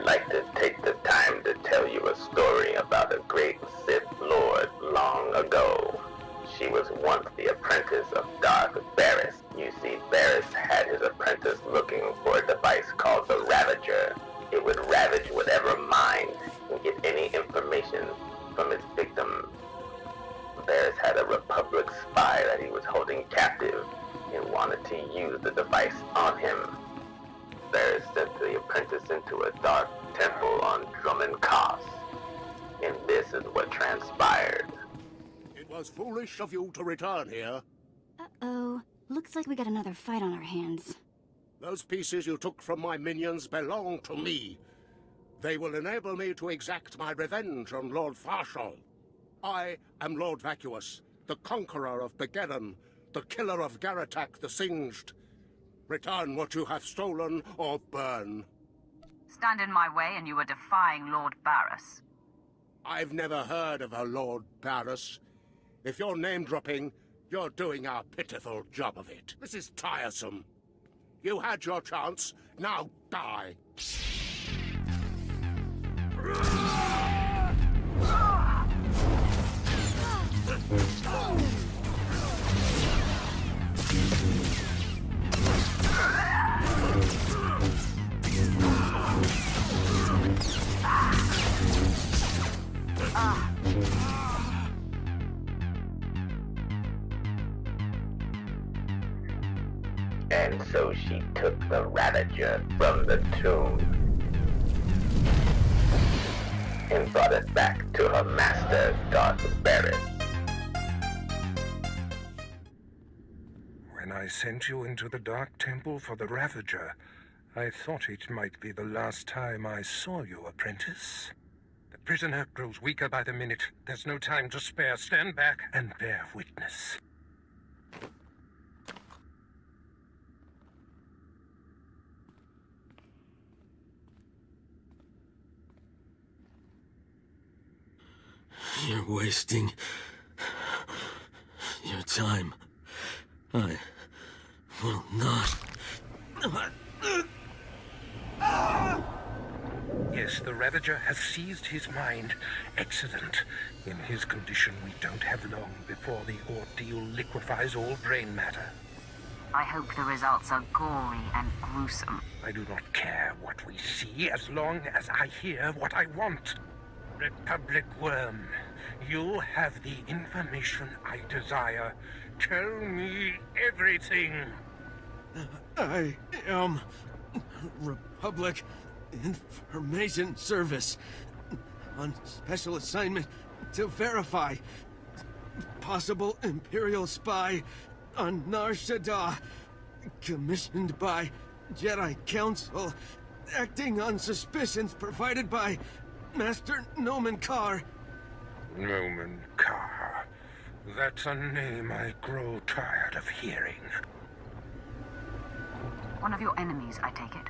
like to take the time to tell you a story about a great Sith Lord long ago. She was once the apprentice of Darth Barris. You see, Barris had his apprentice looking for a device called the Ravager. It would ravage whatever mind and get any information from its victim. Barris had a Republic spy that he was holding captive and wanted to use the device on him. Barris sent the apprentice into a dark temple on Drummond-Koss, and this is what transpired. It was foolish of you to return here. Uh-oh. Looks like we got another fight on our hands. Those pieces you took from my minions belong to me. They will enable me to exact my revenge on Lord Farshal. I am Lord Vacuous, the conqueror of Begeddon, the killer of Garatak the Singed. Return what you have stolen, or burn. Stand in my way and you are defying Lord Barris. I've never heard of a Lord Barris. If you're name-dropping, you're doing a pitiful job of it. This is tiresome. You had your chance, now die. And so she took the Ravager from the tomb and brought it back to her master, Darth Barris. When I sent you into the Dark Temple for the Ravager, I thought it might be the last time I saw you, apprentice. The prisoner grows weaker by the minute. There's no time to spare. Stand back and bear witness. You're wasting your time. I will not. Yes, the Ravager has seized his mind. Excellent. In his condition, we don't have long before the ordeal liquefies all brain matter. I hope the results are gory and gruesome. I do not care what we see as long as I hear what I want. Republic Worm, you have the information I desire. Tell me everything. I am Republic Information Service on special assignment to verify possible Imperial spy on Nar Shaddaa, commissioned by Jedi Council, acting on suspicions provided by Master Nomen Karr. Nomen Karr. That's a name I grow tired of hearing. One of your enemies, I take it.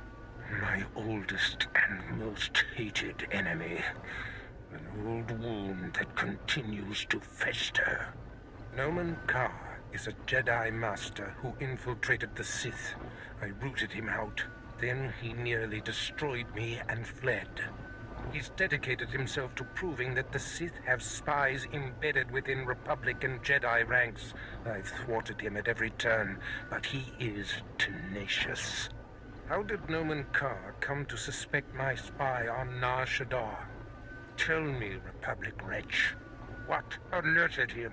My oldest and most hated enemy. An old wound that continues to fester. Nomen Karr is a Jedi Master who infiltrated the Sith. I rooted him out. Then he nearly destroyed me and fled. He's dedicated himself to proving that the Sith have spies embedded within Republic and Jedi ranks. I've thwarted him at every turn, but he is tenacious. How did Nomen Karr come to suspect my spy on Nar Shaddaa? Tell me, Republic wretch, what alerted him?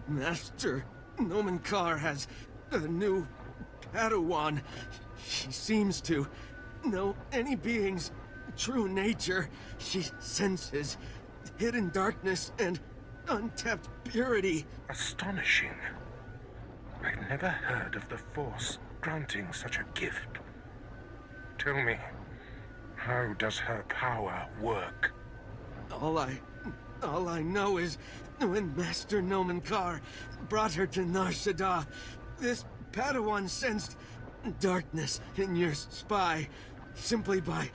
Master Nomen Karr has a new Padawan. She seems to know any being's true nature. She senses hidden darkness and untapped purity. Astonishing. I've never heard of the Force granting such a gift. Tell me, how does her power work? All I know is when Master Nomen Karr brought her to Nar Shaddaa, this Padawan sensed darkness in your spy simply by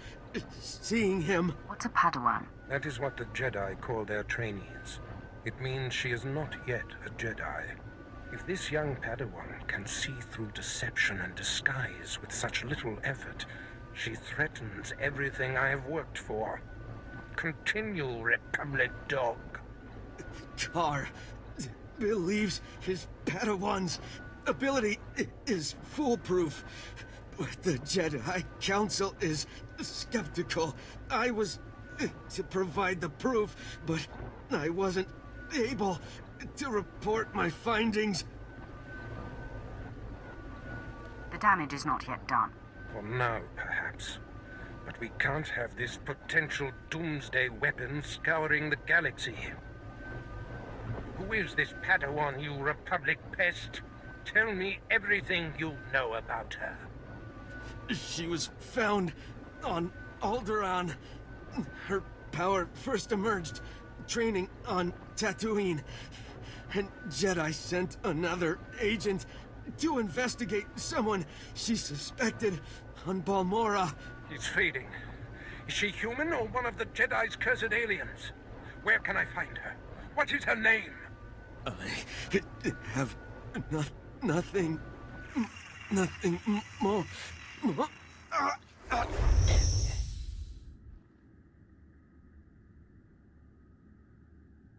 seeing him. What's a Padawan? That is what the Jedi call their trainees. It means she is not yet a Jedi. If this young Padawan can see through deception and disguise with such little effort, She threatens everything I have worked for. Continue, Republic dog. Carr believes his Padawan's ability is foolproof, but the Jedi Council is skeptical. I was to provide the proof, but I wasn't able to report my findings. The damage is not yet done. For now, perhaps. But we can't have this potential doomsday weapon scouring the galaxy. Who is this Padawan, you Republic pest? Tell me everything you know about her. She was found on Alderaan. Her power first emerged training on Tatooine. And Jedi sent another agent to investigate someone she suspected on Balmorra. He's fading. Is she human or one of the Jedi's cursed aliens? Where can I find her? What is her name? I have nothing more.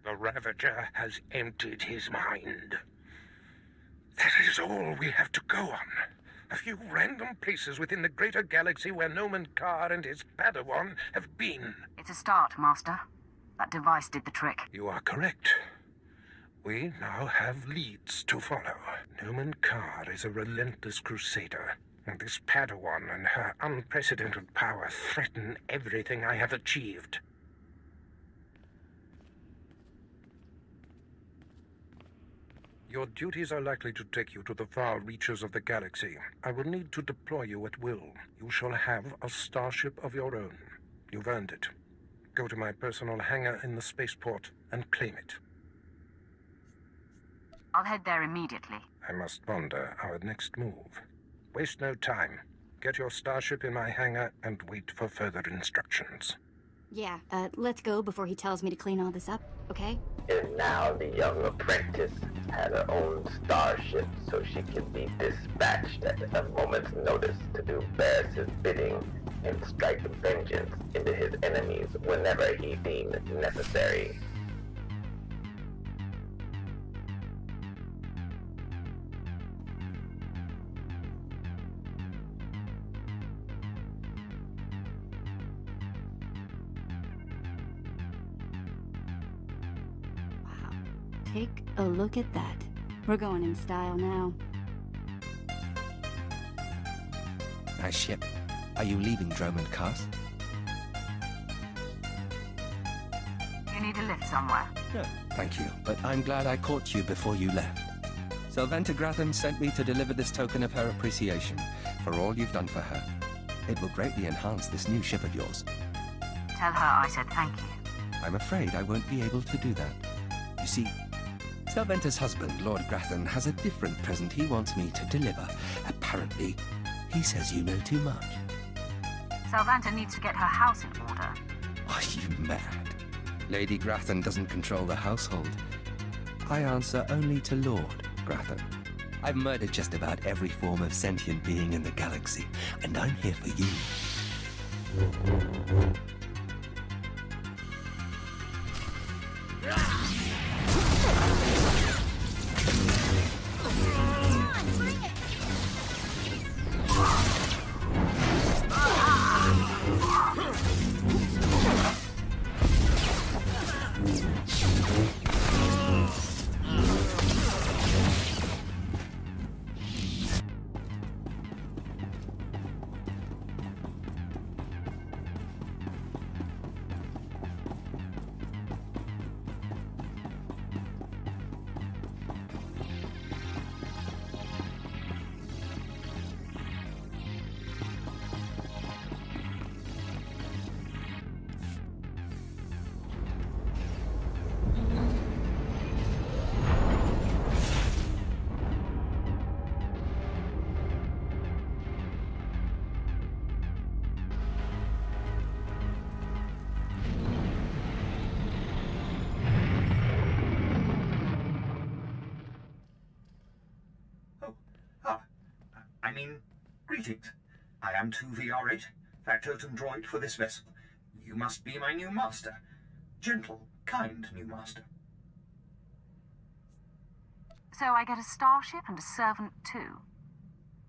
The Ravager has emptied his mind. That is all we have to go on. A few random places within the greater galaxy where Noman Carr and his Padawan have been. It's a start, Master. That device did the trick. You are correct. We now have leads to follow. Noman Carr is a relentless crusader, and this Padawan and her unprecedented power threaten everything I have achieved. Your duties are likely to take you to the far reaches of the galaxy. I will need to deploy you at will. You shall have a starship of your own. You've earned it. Go to my personal hangar in the spaceport and claim it. I'll head there immediately. I must ponder our next move. Waste no time. Get your starship in my hangar and wait for further instructions. Yeah, let's go before he tells me to clean all this up, okay? And now the young apprentice had her own starship so she could be dispatched at a moment's notice to do Barris's bidding and strike vengeance into his enemies whenever he deemed necessary. Take a look at that. We're going in style now. Nice ship. Are you leaving Dromund Kaas? You need a lift somewhere. No, thank you. But I'm glad I caught you before you left. Sylventa Gratham sent me to deliver this token of her appreciation for all you've done for her. It will greatly enhance this new ship of yours. Tell her I said thank you. I'm afraid I won't be able to do that. You see, Sylventa's husband, Lord Gratham, has a different present he wants me to deliver. Apparently, he says you know too much. Sylvanta needs to get her house in order. Are you mad? Lady Gratham doesn't control the household. I answer only to Lord Gratham. I've murdered just about every form of sentient being in the galaxy, and I'm here for you. Greetings. I am 2VR8, factotum droid for this vessel. You must be my new master. Gentle, kind new master. So I get a starship and a servant too.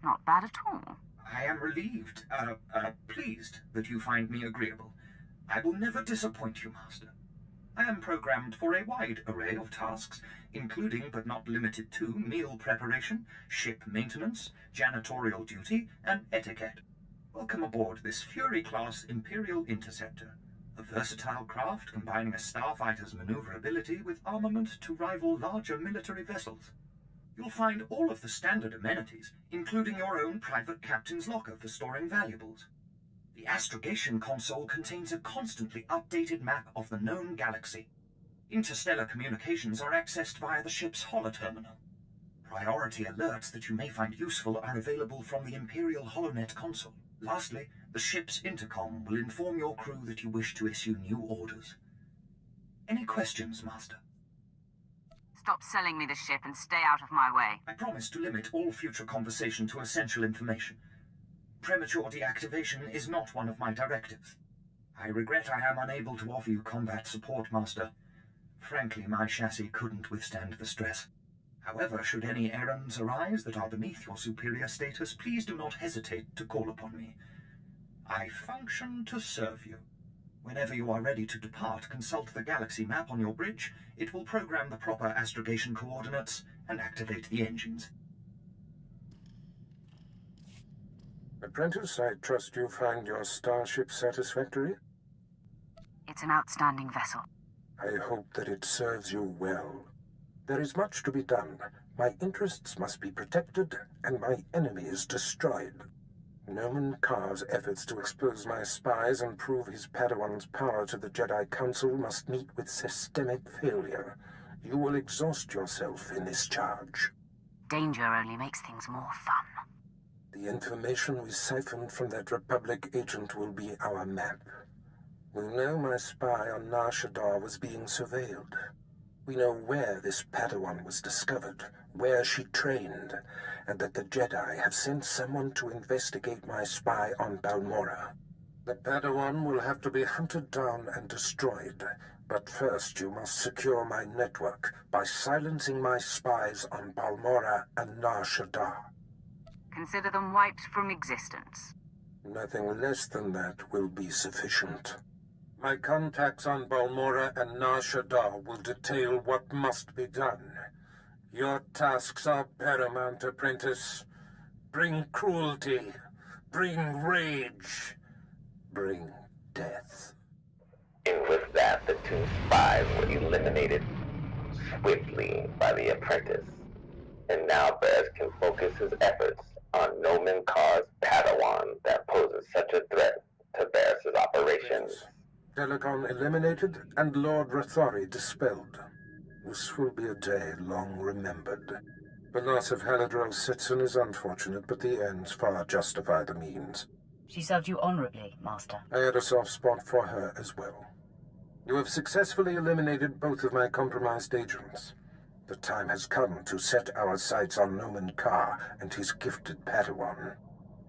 Not bad at all. I am relieved, pleased that you find me agreeable. I will never disappoint you, master. I am programmed for a wide array of tasks, including but not limited to meal preparation, ship maintenance, janitorial duty, and etiquette. Welcome aboard this Fury-class Imperial Interceptor, a versatile craft combining a starfighter's maneuverability with armament to rival larger military vessels. You'll find all of the standard amenities, including your own private captain's locker for storing valuables. The astrogation console contains a constantly updated map of the known galaxy. Interstellar communications are accessed via the ship's holoterminal. Priority alerts that you may find useful are available from the Imperial HoloNet console. Lastly, the ship's intercom will inform your crew that you wish to issue new orders. Any questions, Master? Stop selling me the ship and stay out of my way. I promise to limit all future conversation to essential information. Premature deactivation is not one of my directives. I regret I am unable to offer you combat support, Master. Frankly, my chassis couldn't withstand the stress. However, should any errands arise that are beneath your superior status, please do not hesitate to call upon me. I function to serve you. Whenever you are ready to depart, consult the galaxy map on your bridge. It will program the proper astrogation coordinates and activate the engines. Apprentice, I trust you find your starship satisfactory? It's an outstanding vessel. I hope that it serves you well. There is much to be done. My interests must be protected, and my enemies destroyed. Noman Karr's efforts to expose my spies and prove his Padawan's power to the Jedi Council must meet with systemic failure. You will exhaust yourself in this charge. Danger only makes things more fun. The information we siphoned from that Republic agent will be our map. We know my spy on Nar Shaddaa was being surveilled. We know where this Padawan was discovered, where she trained, and that the Jedi have sent someone to investigate my spy on Balmorra. The Padawan will have to be hunted down and destroyed, but first you must secure my network by silencing my spies on Balmorra and Nar Shaddaa. Consider them wiped from existence. Nothing less than that will be sufficient. My contacts on Balmorra and Nar Shaddaa will detail what must be done. Your tasks are paramount, Apprentice. Bring cruelty, bring rage, bring death. And with that, the two spies were eliminated swiftly by the Apprentice. And now Barris can focus his efforts on Noman Karr's Padawan that poses such a threat to Barris's operations. Telecom eliminated and Lord Rathori dispelled. This will be a day long remembered. The loss of Haladrel Sitson is unfortunate, but the ends far justify the means. She served you honorably, Master. I had a soft spot for her as well. You have successfully eliminated both of my compromised agents. The time has come to set our sights on Noman Karr and his gifted Padawan.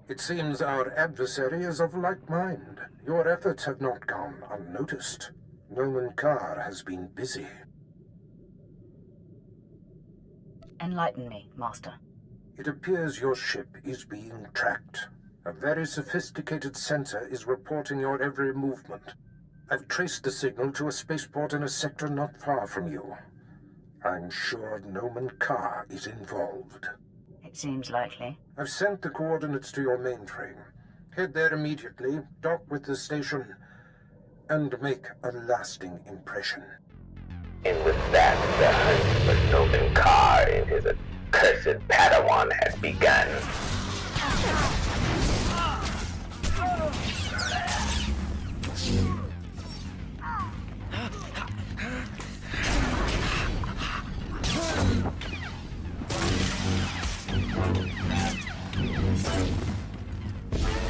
It seems our adversary is of like mind. Your efforts have not gone unnoticed. Noman Karr has been busy. Enlighten me, Master. It appears your ship is being tracked. A very sophisticated sensor is reporting your every movement. I've traced the signal to a spaceport in a sector not far from you. I'm sure Noman Karr is involved. It seems likely. I've sent the coordinates to your mainframe. Head there immediately, dock with the station, and make a lasting impression. And with that, the hunt for Noman Karr and his accursed Padawan has begun.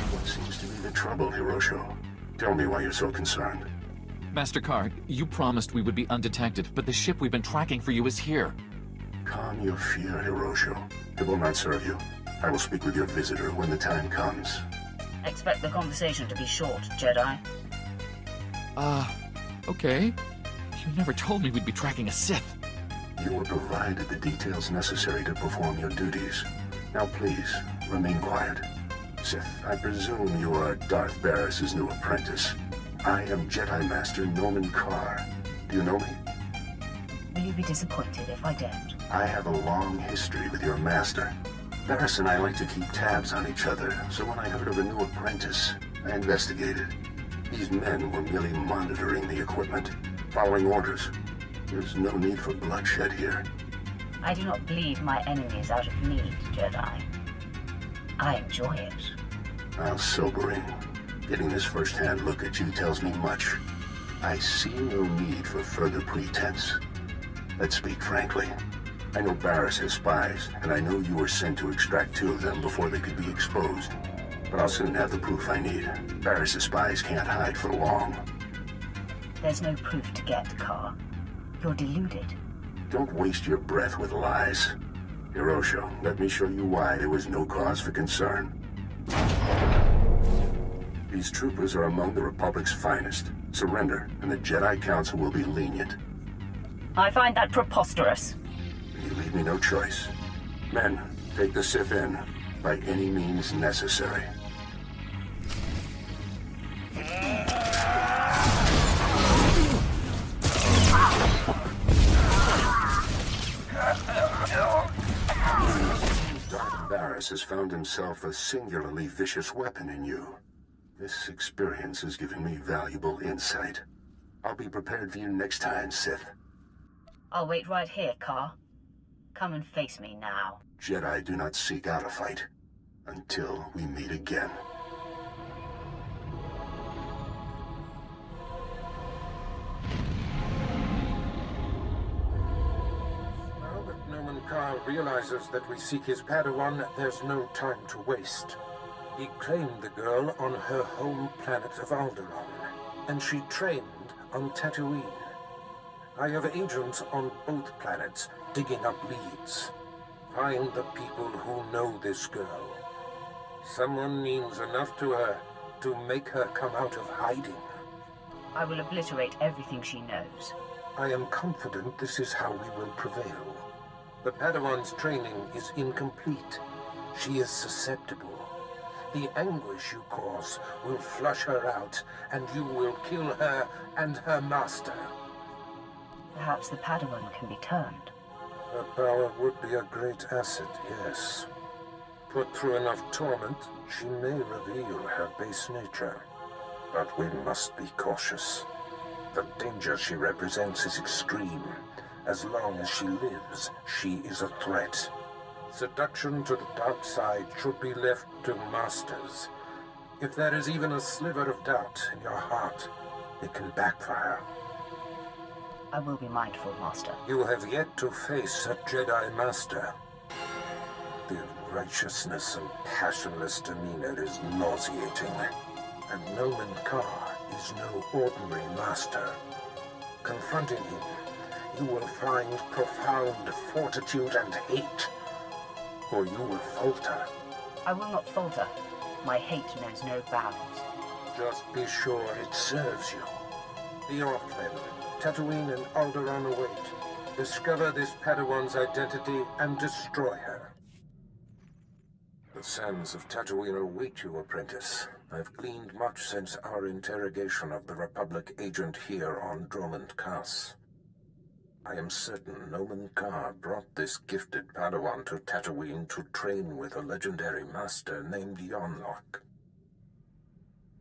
What seems to be the trouble, Hirosho? Tell me why you're so concerned. Master Karr, you promised we would be undetected, but the ship we've been tracking for you is here. Calm your fear, Hirosho. It will not serve you. I will speak with your visitor when the time comes. Expect the conversation to be short, Jedi. Okay. You never told me we'd be tracking a Sith. You were provided the details necessary to perform your duties. Now please, remain quiet. Sith, I presume you are Darth Barris's new apprentice. I am Jedi Master Nomen Karr. Do you know me? Will you be disappointed if I don't? I have a long history with your master. Barris and I like to keep tabs on each other, so when I heard of a new apprentice, I investigated. These men were merely monitoring the equipment, following orders. There's no need for bloodshed here. I do not bleed my enemies out of need, Jedi. I enjoy it. How sobering. Getting this first-hand look at you tells me much. I see no need for further pretense. Let's speak frankly. I know Barris has spies, and I know you were sent to extract 2 of them before they could be exposed. But I'll soon have the proof I need. Barris's spies can't hide for long. There's no proof to get, Karr. You're deluded. Don't waste your breath with lies. Hiroshio, let me show you why there was no cause for concern. These troopers are among the Republic's finest. Surrender, and the Jedi Council will be lenient. I find that preposterous. You leave me no choice. Men, take the Sith in, by any means necessary. Darth Barris has found himself a singularly vicious weapon in you. This experience has given me valuable insight. I'll be prepared for you next time, Sith. I'll wait right here, Karr. Come and face me now. Jedi do not seek out a fight until we meet again. Now that Nomen Karr realizes that we seek his Padawan, there's no time to waste. He claimed the girl on her home planet of Alderaan, and she trained on Tatooine. I have agents on both planets digging up leads. Find the people who know this girl. Someone means enough to her to make her come out of hiding. I will obliterate everything she knows. I am confident this is how we will prevail. The Padawan's training is incomplete. She is susceptible. The anguish you cause will flush her out, and you will kill her and her master. Perhaps the Padawan can be turned. Her power would be a great asset, yes. Put through enough torment, she may reveal her base nature. But we must be cautious. The danger she represents is extreme. As long as she lives, she is a threat. Seduction to the dark side should be left to masters. If there is even a sliver of doubt in your heart, it can backfire. I will be mindful, Master. You have yet to face a Jedi Master. The righteousness and passionless demeanor is nauseating. And Nomen Karr is no ordinary master. Confronting him, you will find profound fortitude and hate. Or you will falter. I will not falter. My hate knows no bounds. Just be sure it serves you. Be off then. Tatooine and Alderaan await. Discover this Padawan's identity and destroy her. The sands of Tatooine await you, apprentice. I've gleaned much since our interrogation of the Republic agent here on Dromund Kaas. I am certain Nomen Karr brought this gifted Padawan to Tatooine to train with a legendary master named Yonlock.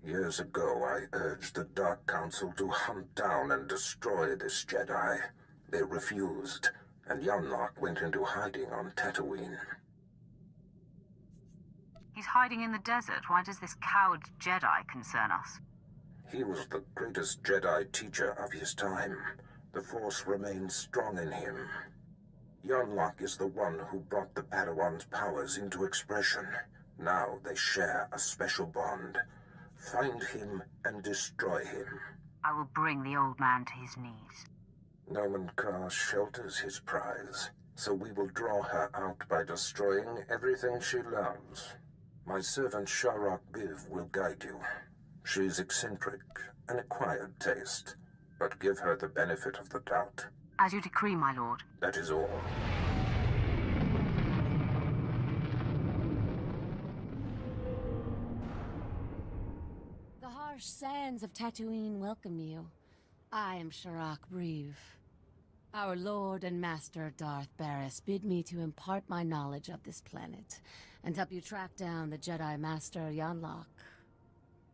Years ago, I urged the Dark Council to hunt down and destroy this Jedi. They refused, and Yonlock went into hiding on Tatooine. He's hiding in the desert. Why does this coward Jedi concern us? He was the greatest Jedi teacher of his time. The Force remains strong in him. Yonlock is the one who brought the Padawan's powers into expression. Now they share a special bond. Find him and destroy him. I will bring the old man to his knees. Nomen Karr shelters his prize, so we will draw her out by destroying everything she loves. My servant Sharak Biv will guide you. She is eccentric, an acquired taste, but give her the benefit of the doubt. As you decree, my lord. That is all. The harsh sands of Tatooine welcome you. I am Sharak Breeve. Our Lord and Master Darth Barris bid me to impart my knowledge of this planet and help you track down the Jedi Master Yanlok.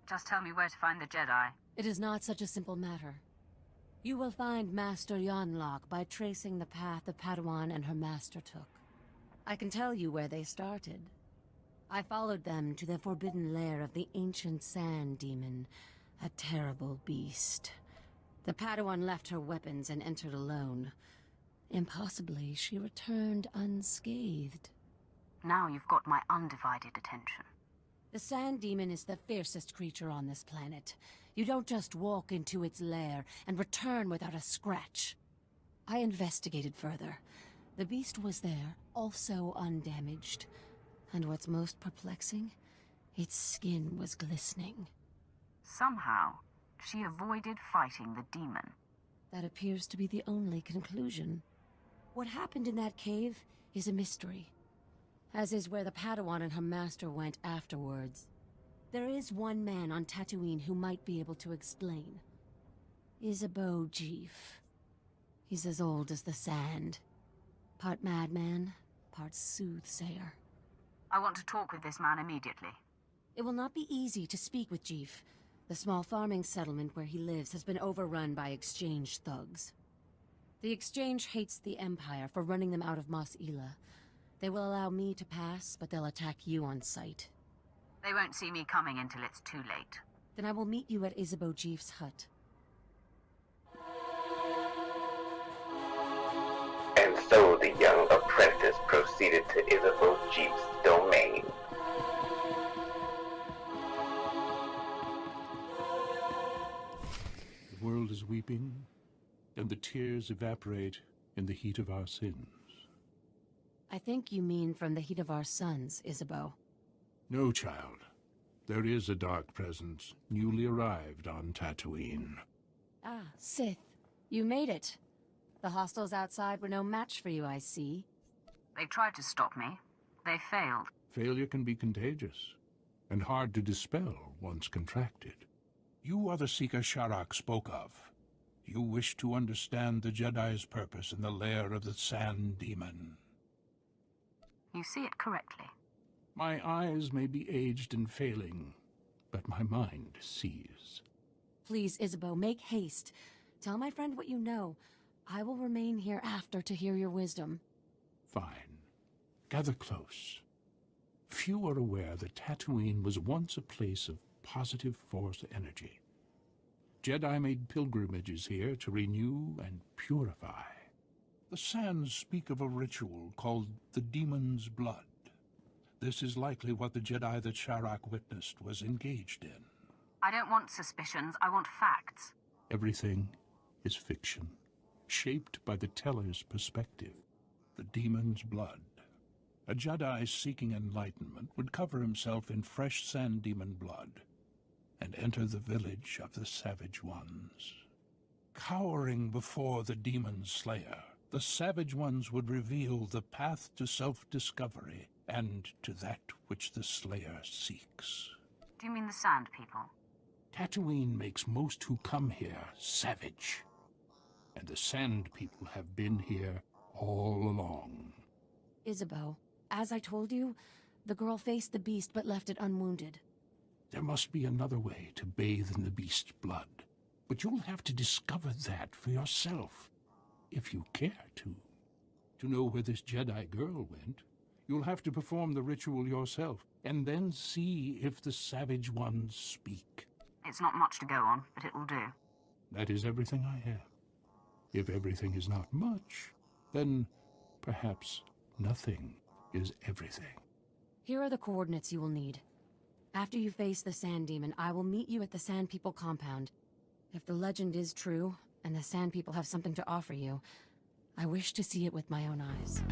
Just tell me where to find the Jedi. It is not such a simple matter. You will find Master Yanlok by tracing the path the Padawan and her master took. I can tell you where they started. I followed them to the forbidden lair of the ancient sand demon, a terrible beast. The Padawan left her weapons and entered alone. Impossibly, she returned unscathed. Now you've got my undivided attention. The sand demon is the fiercest creature on this planet. You don't just walk into its lair and return without a scratch. I investigated further. The beast was there, also undamaged. And what's most perplexing? Its skin was glistening. Somehow, she avoided fighting the demon. That appears to be the only conclusion. What happened in that cave is a mystery, as is where the Padawan and her master went afterwards. There is one man on Tatooine who might be able to explain. Isabeau Jeef. He's as old as the sand. Part madman, part soothsayer. I want to talk with this man immediately. It will not be easy to speak with Jeef. The small farming settlement where he lives has been overrun by Exchange thugs. The Exchange hates the Empire for running them out of Mos Ela. They will allow me to pass, but they'll attack you on sight. They won't see me coming until it's too late. Then I will meet you at Isabeau Jeef's hut. And so the young apprentice proceeded to Isabeau Jeef's domain. The world is weeping, and the tears evaporate in the heat of our sins. I think you mean from the heat of our suns, Isabeau. No, child. There is a dark presence newly arrived on Tatooine. Ah, Sith. You made it. The hostiles outside were no match for you, I see. They tried to stop me. They failed. Failure can be contagious, and hard to dispel once contracted. You are the Seeker Sharak spoke of. You wish to understand the Jedi's purpose in the lair of the Sand Demon. You see it correctly. My eyes may be aged and failing, but my mind sees. Please, Isabeau, make haste. Tell my friend what you know. I will remain here after to hear your wisdom. Fine. Gather close. Few are aware that Tatooine was once a place of positive Force energy. Jedi made pilgrimages here to renew and purify. The sands speak of a ritual called the Demon's Blood. This is likely what the Jedi that Sharak witnessed was engaged in. I don't want suspicions, I want facts. Everything is fiction, shaped by the teller's perspective. The Demon's Blood. A Jedi seeking enlightenment would cover himself in fresh sand demon blood and enter the village of the Savage Ones. Cowering before the Demon Slayer, the Savage Ones would reveal the path to self-discovery and to that which the Slayer seeks. Do you mean the Sand People? Tatooine makes most who come here savage, and the Sand People have been here all along. Isabeau, as I told you, the girl faced the beast but left it unwounded. There must be another way to bathe in the beast's blood, but you'll have to discover that for yourself, if you care to. To know where this Jedi girl went, you'll have to perform the ritual yourself, and then see if the Savage Ones speak. It's not much to go on, but it will do. That is everything I have. If everything is not much, then perhaps nothing is everything. Here are the coordinates you will need. After you face the Sand Demon, I will meet you at the Sand People compound. If the legend is true, and the Sand People have something to offer you, I wish to see it with my own eyes.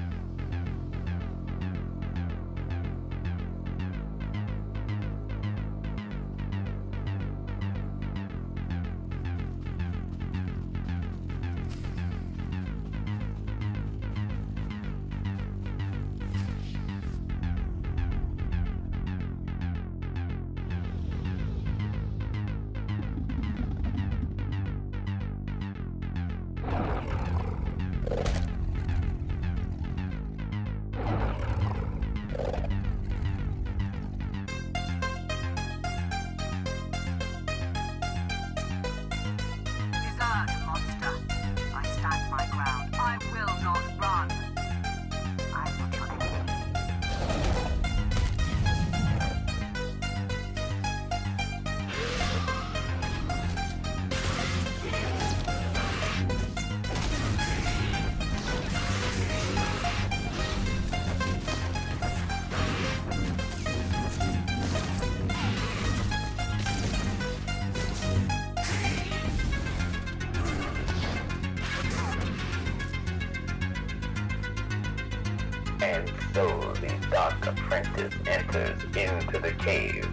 So the Dark Apprentice enters into the cave,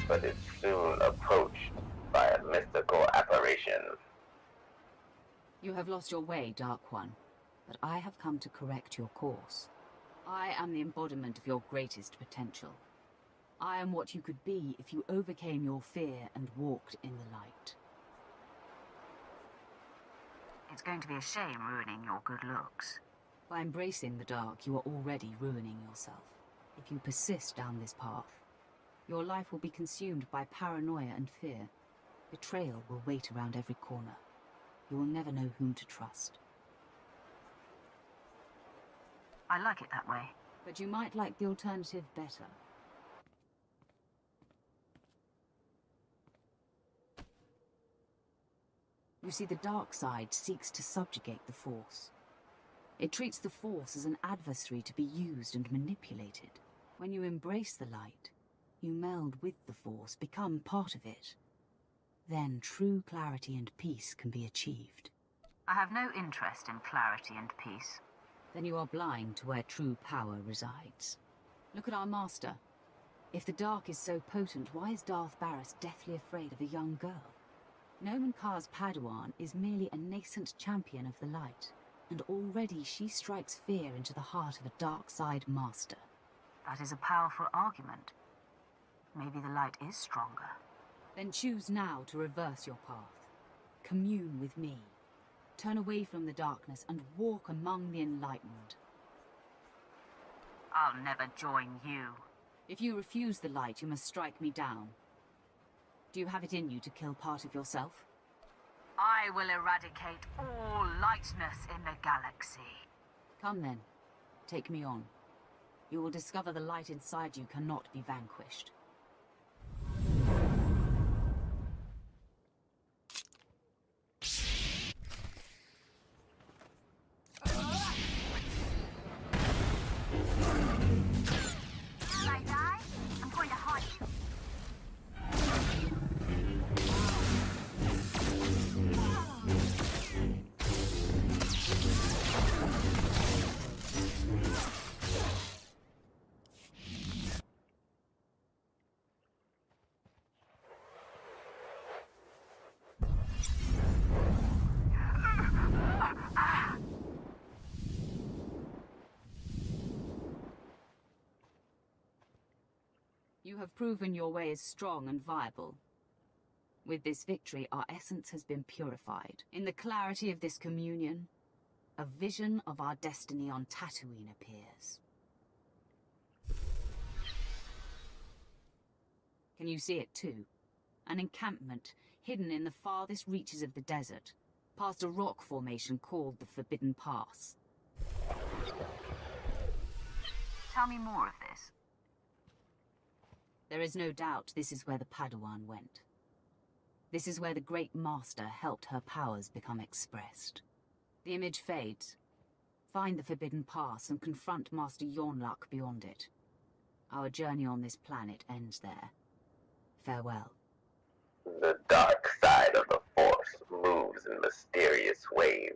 but is soon approached by a mystical apparition. You have lost your way, Dark One, but I have come to correct your course. I am the embodiment of your greatest potential. I am what you could be if you overcame your fear and walked in the light. It's going to be a shame ruining your good looks. By embracing the dark, you are already ruining yourself. If you persist down this path, your life will be consumed by paranoia and fear. Betrayal will wait around every corner. You will never know whom to trust. I like it that way. But you might like the alternative better. You see, the dark side seeks to subjugate the Force. It treats the Force as an adversary to be used and manipulated. When you embrace the light, you meld with the Force, become part of it. Then true clarity and peace can be achieved. I have no interest in clarity and peace. Then you are blind to where true power resides. Look at our master. If the dark is so potent, why is Darth Barris deathly afraid of a young girl? Nomen Karr's Padawan is merely a nascent champion of the light, and already she strikes fear into the heart of a dark side master. That is a powerful argument. Maybe the light is stronger. Then choose now to reverse your path. Commune with me. Turn away from the darkness and walk among the enlightened. I'll never join you. If you refuse the light, you must strike me down. Do you have it in you to kill part of yourself? I will eradicate all lightness in the galaxy. Come then, take me on. You will discover the light inside you cannot be vanquished. You have proven your way is strong and viable. With this victory, our essence has been purified. In the clarity of this communion, a vision of our destiny on Tatooine appears. Can you see it too? An encampment hidden in the farthest reaches of the desert, past a rock formation called the Forbidden Pass. Tell me more of this. There is no doubt this is where the Padawan went. This is where the Great Master helped her powers become expressed. The image fades. Find the Forbidden Pass and confront Master Yonlak beyond it. Our journey on this planet ends there. Farewell. The dark side of the Force moves in mysterious ways.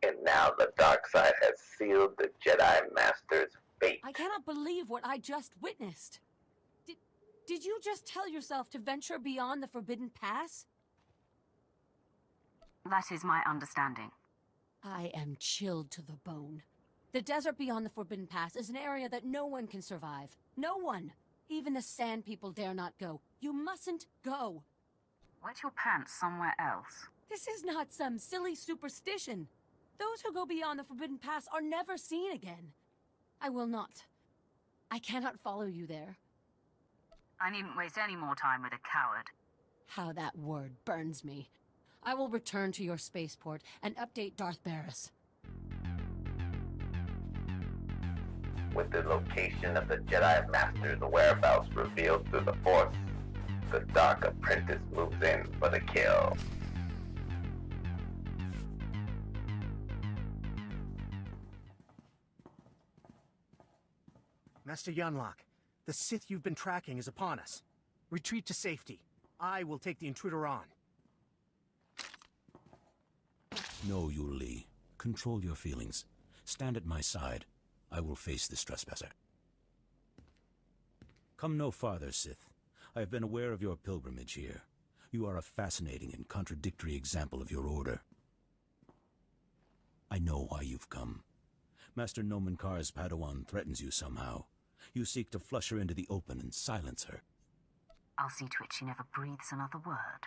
And now the dark side has sealed the Jedi Master's fate. I cannot believe what I just witnessed. Did you just tell yourself to venture beyond the Forbidden Pass? That is my understanding. I am chilled to the bone. The desert beyond the Forbidden Pass is an area that no one can survive. No one! Even the Sand People dare not go. You mustn't go! Wet your pants somewhere else. This is not some silly superstition. Those who go beyond the Forbidden Pass are never seen again. I will not. I cannot follow you there. I needn't waste any more time with a coward. How that word burns me. I will return to your spaceport and update Darth Barris. With the location of the Jedi Master's whereabouts revealed through the Force, the Dark Apprentice moves in for the kill. Master Yonlak, the Sith you've been tracking is upon us. Retreat to safety. I will take the intruder on. No, Yuli. Control your feelings. Stand at my side. I will face this trespasser. Come no farther, Sith. I have been aware of your pilgrimage here. You are a fascinating and contradictory example of your order. I know why you've come. Master Nomen Karr's Padawan threatens you somehow. You seek to flush her into the open and silence her. I'll see to it she never breathes another word.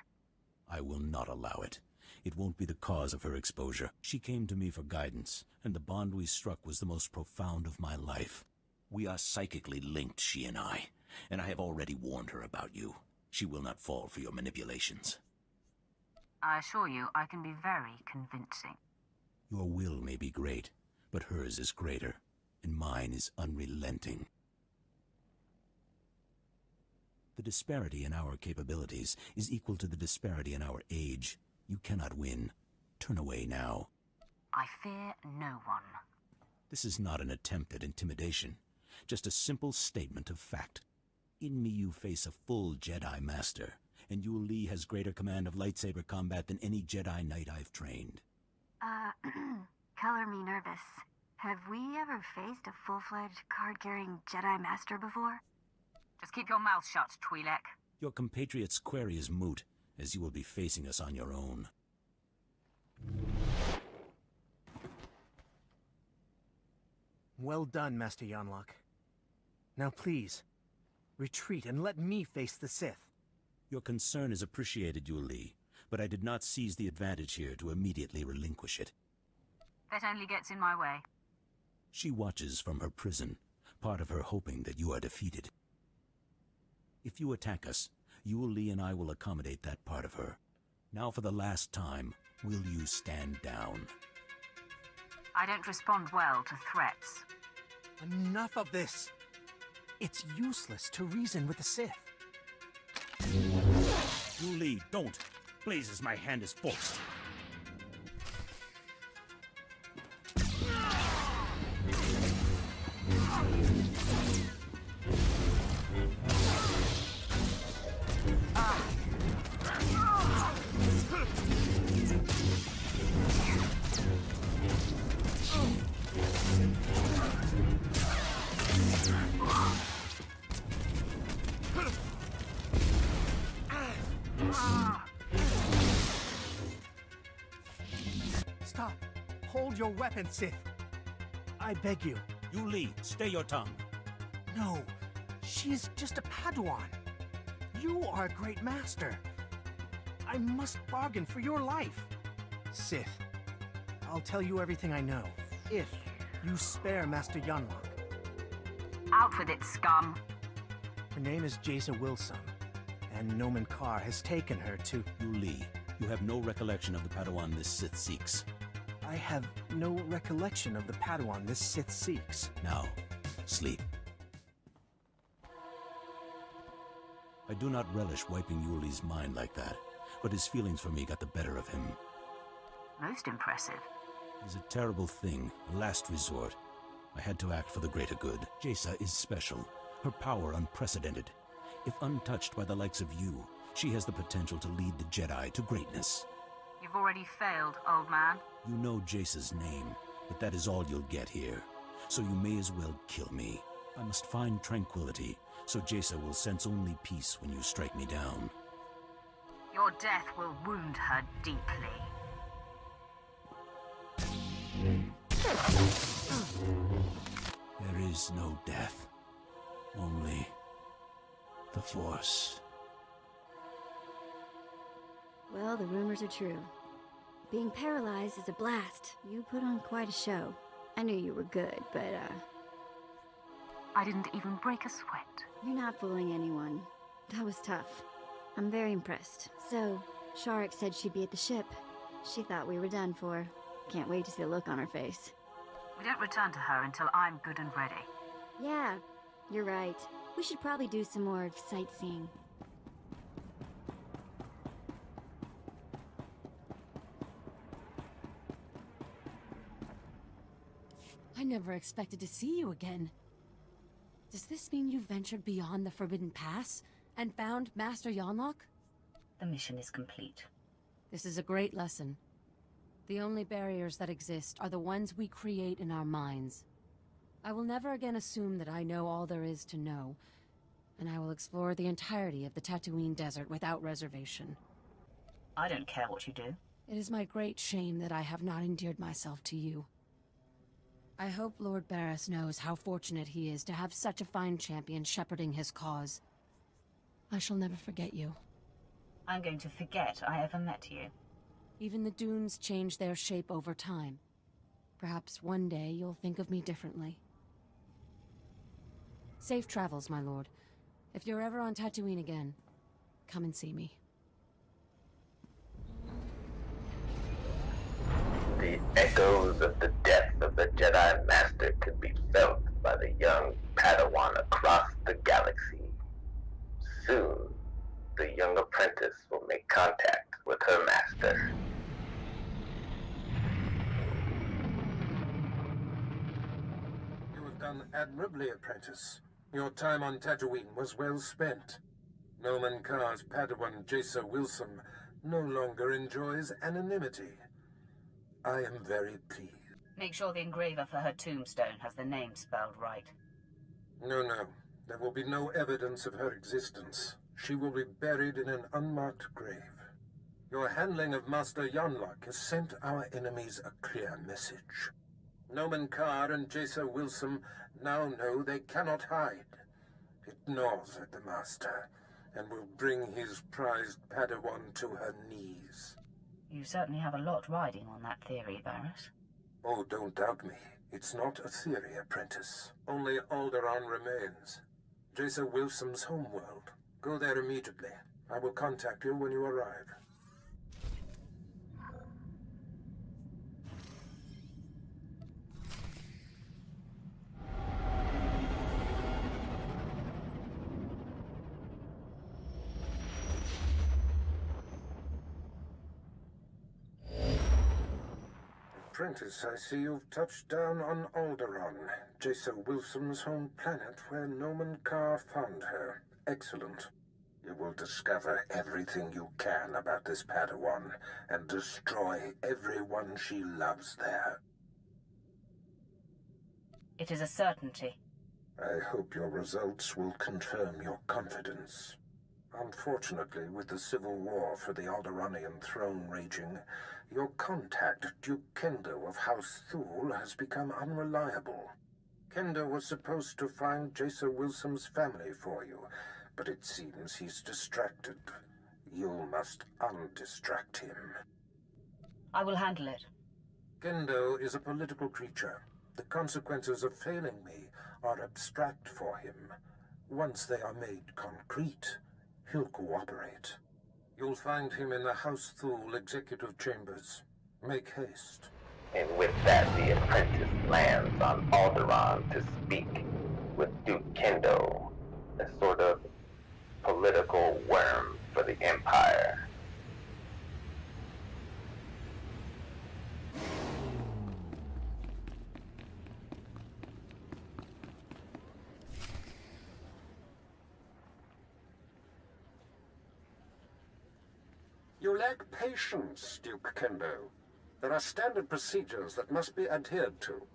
I will not allow it. It won't be the cause of her exposure. She came to me for guidance, and the bond we struck was the most profound of my life. We are psychically linked, she and I have already warned her about you. She will not fall for your manipulations. I assure you, I can be very convincing. Your will may be great, but hers is greater, and mine is unrelenting. The disparity in our capabilities is equal to the disparity in our age. You cannot win. Turn away now. I fear no one. This is not an attempt at intimidation, just a simple statement of fact. In me you face a full Jedi Master, and Yul Lee has greater command of lightsaber combat than any Jedi Knight I've trained. Color me nervous. Have we ever faced a full-fledged card-carrying Jedi Master before? Just keep your mouth shut, Twi'lek. Your compatriot's query is moot, as you will be facing us on your own. Well done, Master Yanlock. Now please, retreat and let me face the Sith. Your concern is appreciated, Yul Lee, but I did not seize the advantage here to immediately relinquish it. That only gets in my way. She watches from her prison, part of her hoping that you are defeated. If you attack us, Yul Lee and I will accommodate that part of her. Now for the last time, will you stand down? I don't respond well to threats. Enough of this! It's useless to reason with the Sith. Yul Lee, don't! Blazes, my hand is forced. Stop! Hold your weapon, Sith! I beg you. Yul Lee, stay your tongue. No, she is just a Padawan. You are a great master. I must bargain for your life. Sith, I'll tell you everything I know, if you spare Master Yanlock. Out with it, scum! Her name is Jaesa Willsaam, and Nomen Karr has taken her to... Yul Lee, you have no recollection of the Padawan this Sith seeks. I have no recollection of the Padawan this Sith seeks. Now, sleep. I do not relish wiping Yul Lee's mind like that, but his feelings for me got the better of him. Most impressive. It is a terrible thing, a last resort. I had to act for the greater good. Jaesa is special, her power unprecedented. If untouched by the likes of you, she has the potential to lead the Jedi to greatness. You've already failed, old man. You know Jace's name, but that is all you'll get here. So you may as well kill me. I must find tranquility, so Jaesa will sense only peace when you strike me down. Your death will wound her deeply. There is no death, only the Force. Well, the rumors are true. Being paralyzed is a blast. You put on quite a show. I knew you were good, but, I didn't even break a sweat. You're not fooling anyone. That was tough. I'm very impressed. So, Shark said she'd be at the ship. She thought we were done for. Can't wait to see the look on her face. We don't return to her until I'm good and ready. Yeah, you're right. We should probably do some more sightseeing. I never expected to see you again. Does this mean you ventured beyond the Forbidden Pass and found Master Yanlock? The mission is complete. This is a great lesson. The only barriers that exist are the ones we create in our minds. I will never again assume that I know all there is to know, and I will explore the entirety of the Tatooine Desert without reservation. I don't care what you do. It is my great shame that I have not endeared myself to you. I hope Lord Barris knows how fortunate he is to have such a fine champion shepherding his cause. I shall never forget you. I'm going to forget I ever met you. Even the dunes change their shape over time. Perhaps one day you'll think of me differently. Safe travels, my lord. If you're ever on Tatooine again, come and see me. The echoes of the death of the Jedi Master could be felt by the young Padawan across the galaxy. Soon, the young apprentice will make contact with her master. You have done admirably, apprentice. Your time on Tatooine was well spent. Noman Karr's Padawan Jaesa Willsaam no longer enjoys anonymity. I am very pleased. Make sure the engraver for her tombstone has the name spelled right. No. There will be no evidence of her existence. She will be buried in an unmarked grave. Your handling of Master Yonlock has sent our enemies a clear message. Noman Karr and Jaesa Willsaam now know they cannot hide. It gnaws at the Master, and will bring his prized Padawan to her knees. You certainly have a lot riding on that theory, Barris. Oh, don't doubt me. It's not a theory, apprentice. Only Alderaan remains. Jaesa Willsaam's homeworld. Go there immediately. I will contact you when you arrive. Apprentice, I see you've touched down on Alderaan, Jaesa Willsaam's home planet where Noman Karr found her. Excellent. You will discover everything you can about this Padawan and destroy everyone she loves there. It is a certainty. I hope your results will confirm your confidence. Unfortunately, with the civil war for the Alderaanian throne raging, your contact, Duke Kendo of House Thule, has become unreliable. Kendo was supposed to find Jaesa Willsaam's family for you, but it seems he's distracted. You must undistract him. I will handle it. Kendo is a political creature. The consequences of failing me are abstract for him. Once they are made concrete, he'll cooperate. You'll find him in the House Thule executive chambers. Make haste. And with that, the apprentice lands on Alderaan to speak with Duke Kendo, a sort of political worm for the Empire. You lack patience, Duke Kendo. There are standard procedures that must be adhered to.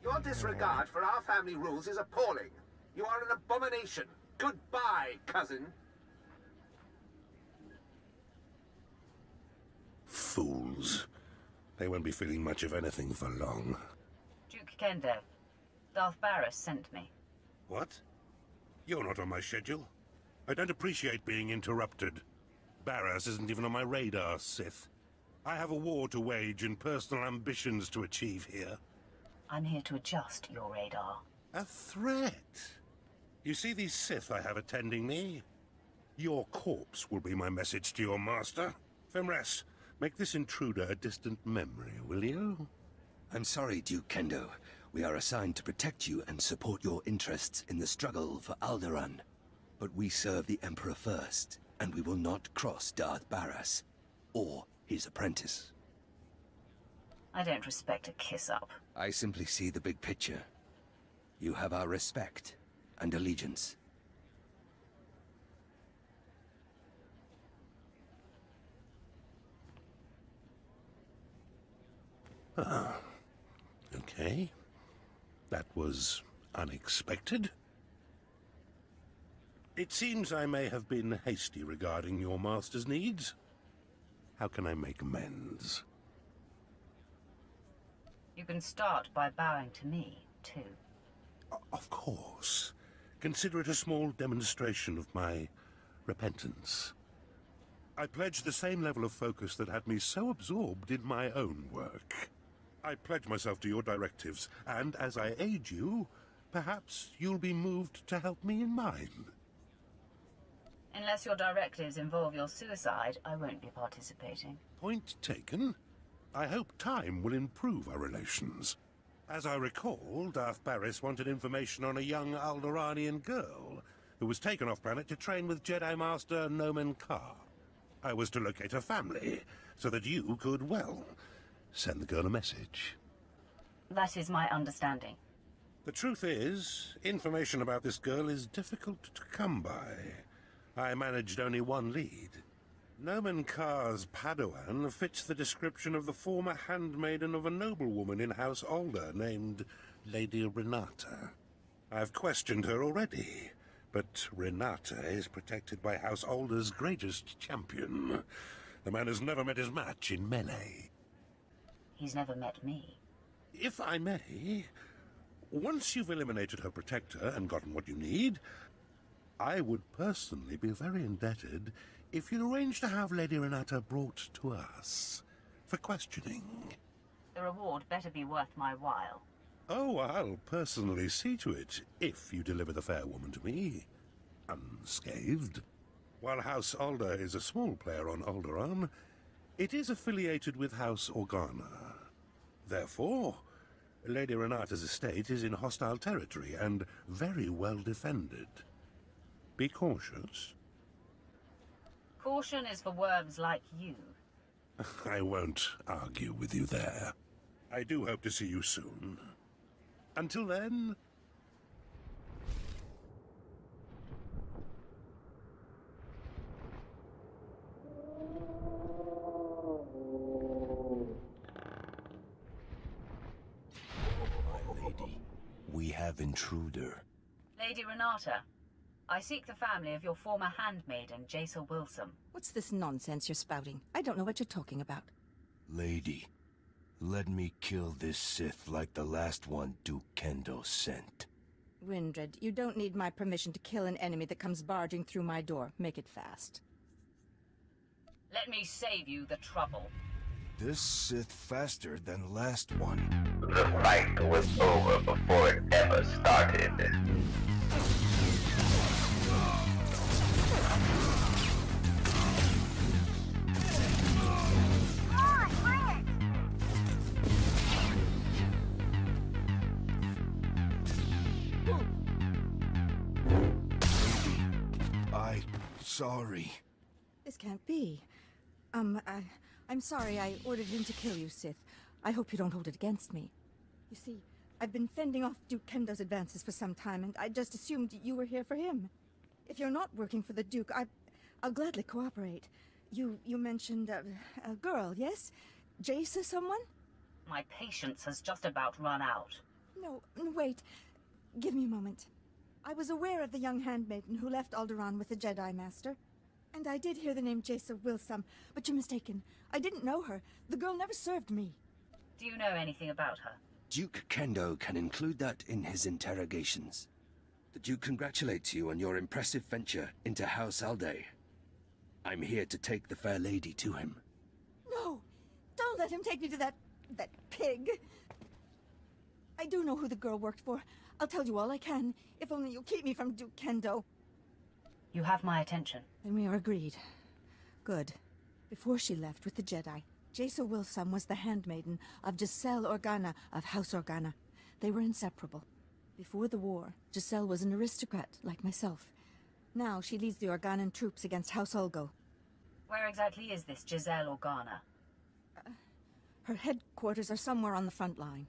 Your disregard for our family rules is appalling. You are an abomination. Goodbye, cousin. Fools. They won't be feeling much of anything for long. Duke Kendo, Darth Barris sent me. What? You're not on my schedule. I don't appreciate being interrupted. Barris isn't even on my radar, Sith. I have a war to wage and personal ambitions to achieve here. I'm here to adjust your radar. A threat? You see these Sith I have attending me? Your corpse will be my message to your master. Femres, make this intruder a distant memory, will you? I'm sorry, Duke Kendo. We are assigned to protect you and support your interests in the struggle for Alderaan. But we serve the Emperor first, and we will not cross Darth Barris or his apprentice. I don't respect a kiss-up. I simply see the big picture. You have our respect and allegiance. Ah, okay. That was unexpected. It seems I may have been hasty regarding your master's needs. How can I make amends? You can start by bowing to me, too. Of course. Consider it a small demonstration of my repentance. I pledge the same level of focus that had me so absorbed in my own work. I pledge myself to your directives, and as I aid you, perhaps you'll be moved to help me in mine. Unless your directives involve your suicide, I won't be participating. Point taken. I hope time will improve our relations. As I recall, Darth Baris wanted information on a young Alderaanian girl who was taken off-planet to train with Jedi Master Nomen-Kar. I was to locate her family, so that you could, well, send the girl a message. That is my understanding. The truth is, information about this girl is difficult to come by. I managed only one lead. Nomen-Kar's Padawan fits the description of the former handmaiden of a noblewoman in House Alder named Lady Renata. I've questioned her already, but Renata is protected by House Alder's greatest champion. The man has never met his match in melee. He's never met me. If I may, once you've eliminated her protector and gotten what you need, I would personally be very indebted if you'd arrange to have Lady Renata brought to us for questioning. The reward better be worth my while. Oh, I'll personally see to it, if you deliver the fair woman to me, unscathed. While House Alder is a small player on Alderaan, it is affiliated with House Organa. Therefore, Lady Renata's estate is in hostile territory and very well defended. Be cautious. Caution is for worms like you. I won't argue with you there. I do hope to see you soon. Until then... My lady, we have intruder. Lady Renata, I seek the family of your former handmaiden, Jaesa Willsaam. What's this nonsense you're spouting? I don't know what you're talking about. Lady, let me kill this Sith like the last one Duke Kendo sent. Windred, you don't need my permission to kill an enemy that comes barging through my door. Make it fast. Let me save you the trouble. This Sith faster than last one. The fight was over before it ever started. Sorry. This can't be. I'm sorry I ordered him to kill you, Sith. I hope you don't hold it against me. You see, I've been fending off Duke Kendo's advances for some time, and I just assumed you were here for him. If you're not working for the Duke, I'll gladly cooperate. You mentioned a girl, yes? Jaesa someone? My patience has just about run out. No, wait. Give me a moment. I was aware of the young handmaiden who left Alderaan with the Jedi Master. And I did hear the name Jaesa Willsaam, but you're mistaken. I didn't know her. The girl never served me. Do you know anything about her? Duke Kendo can include that in his interrogations. The Duke congratulates you on your impressive venture into House Alde. I'm here to take the fair lady to him. No! Don't let him take me to that pig! I do know who the girl worked for. I'll tell you all I can, if only you'll keep me from Duke Kendo. You have my attention. Then we are agreed. Good. Before she left with the Jedi, Jaesa Willsaam was the handmaiden of Giselle Organa of House Organa. They were inseparable. Before the war, Giselle was an aristocrat like myself. Now she leads the Organan troops against House Ulgo. Where exactly is this Giselle Organa? Her headquarters are somewhere on the front line.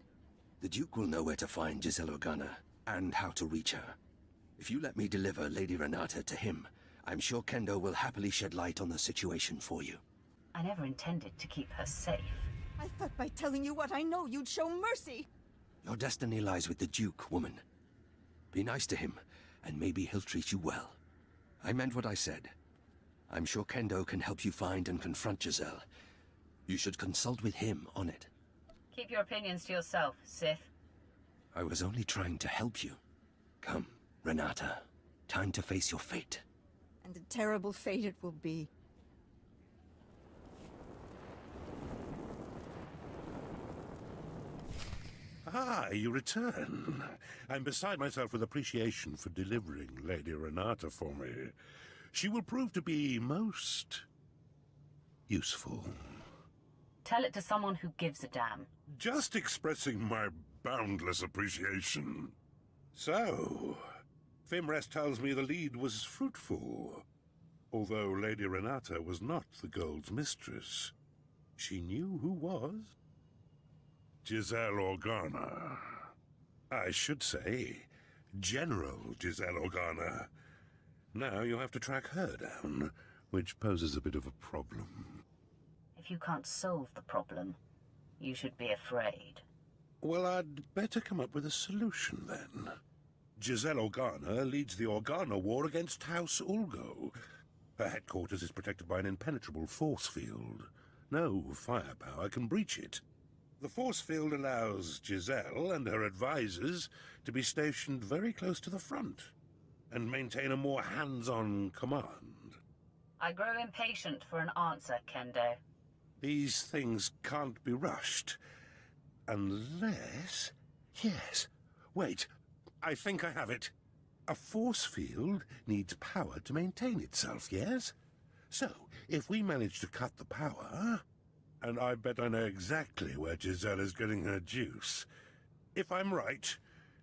The Duke will know where to find Giselle Organa, and how to reach her. If you let me deliver Lady Renata to him, I'm sure Kendo will happily shed light on the situation for you. I never intended to keep her safe. I thought by telling you what I know, you'd show mercy. Your destiny lies with the Duke, woman. Be nice to him, and maybe he'll treat you well. I meant what I said. I'm sure Kendo can help you find and confront Giselle. You should consult with him on it. Keep your opinions to yourself, Sith. I was only trying to help you. Come, Renata. Time to face your fate. And a terrible fate it will be. Ah, you return. I'm beside myself with appreciation for delivering Lady Renata for me. She will prove to be most useful. Tell it to someone who gives a damn. Just expressing my boundless appreciation. So, Fimrest tells me the lead was fruitful. Although Lady Renata was not the Gold's mistress, she knew who was. Giselle Organa. I should say, General Giselle Organa. Now you have to track her down, which poses a bit of a problem. If you can't solve the problem, you should be afraid. Well, I'd better come up with a solution, then. Giselle Organa leads the Organa War against House Ulgo. Her headquarters is protected by an impenetrable force field. No firepower can breach it. The force field allows Giselle and her advisors to be stationed very close to the front and maintain a more hands-on command. I grow impatient for an answer, Kendo. These things can't be rushed. Unless... Yes. Wait. I think I have it. A force field needs power to maintain itself, yes? So, if we manage to cut the power... And I bet I know exactly where Giselle is getting her juice. If I'm right,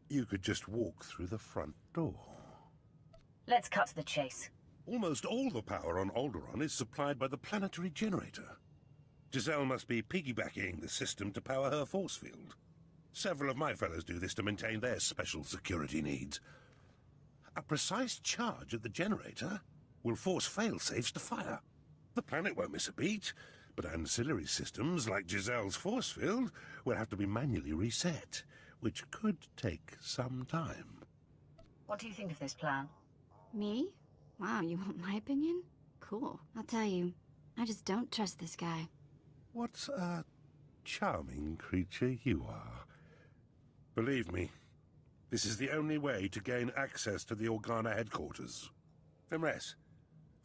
you could just walk through the front door. Let's cut to the chase. Almost all the power on Alderaan is supplied by the planetary generator. Giselle must be piggybacking the system to power her force field. Several of my fellows do this to maintain their special security needs. A precise charge at the generator will force fail-safes to fire. The planet won't miss a beat, but ancillary systems like Giselle's force field will have to be manually reset, which could take some time. What do you think of this plan? Me? Wow, you want my opinion? Cool. I'll tell you, I just don't trust this guy. What a charming creature you are. Believe me, this is the only way to gain access to the Organa headquarters. Fimres,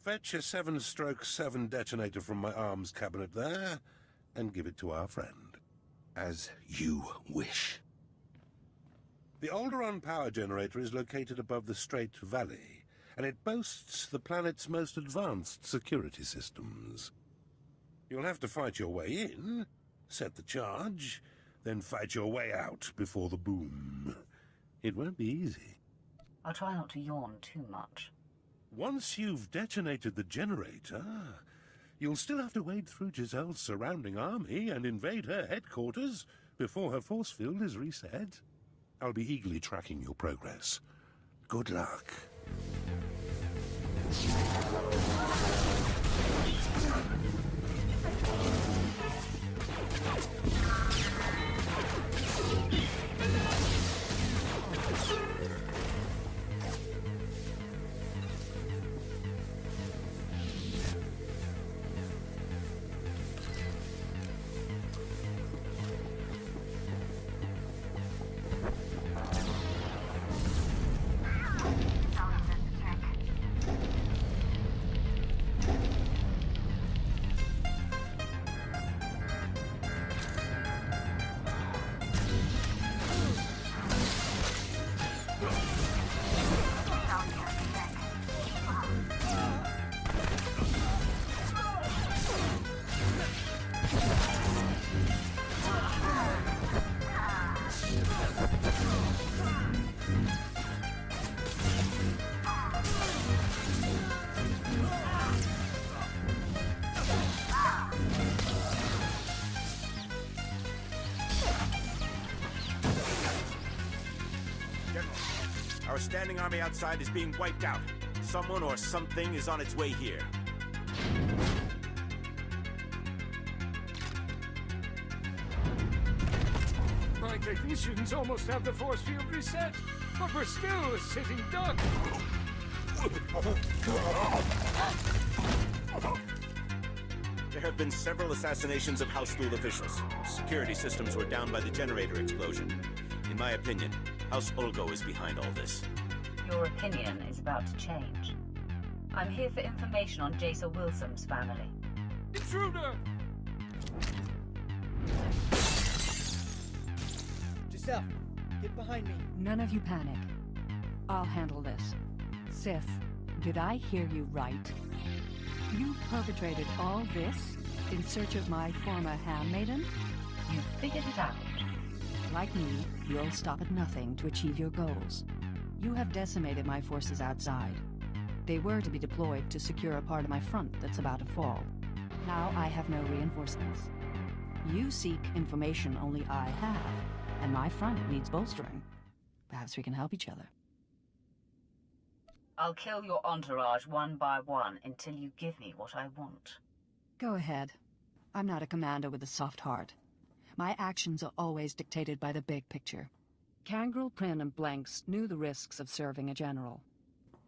fetch a 7/7 detonator from my arms cabinet there, and give it to our friend. As you wish. The Alderaan power generator is located above the Strait Valley, and it boasts the planet's most advanced security systems. You'll have to fight your way in, set the charge, then fight your way out before the boom. It won't be easy. I'll try not to yawn too much. Once you've detonated the generator, you'll still have to wade through Giselle's surrounding army and invade her headquarters before her force field is reset. I'll be eagerly tracking your progress. Good luck. Our standing army outside is being wiped out. Someone or something is on its way here. My technicians almost have the force field reset, but we're still a sitting duck. There have been several assassinations of House School officials. Security systems were down by the generator explosion. In my opinion, House Olgo is behind all this. Your opinion is about to change. I'm here for information on Jaesa Willsaam's family. Intruder! Giselle, get behind me. None of you panic. I'll handle this. Sith, did I hear you right? You perpetrated all this in search of my former handmaiden? You figured it out. Like me, you'll stop at nothing to achieve your goals. You have decimated my forces outside. They were to be deployed to secure a part of my front that's about to fall. Now I have no reinforcements. You seek information only I have, and my front needs bolstering. Perhaps we can help each other. I'll kill your entourage one by one until you give me what I want. Go ahead. I'm not a commander with a soft heart. My actions are always dictated by the big picture. Kangrel, Prin, and Blanks knew the risks of serving a general.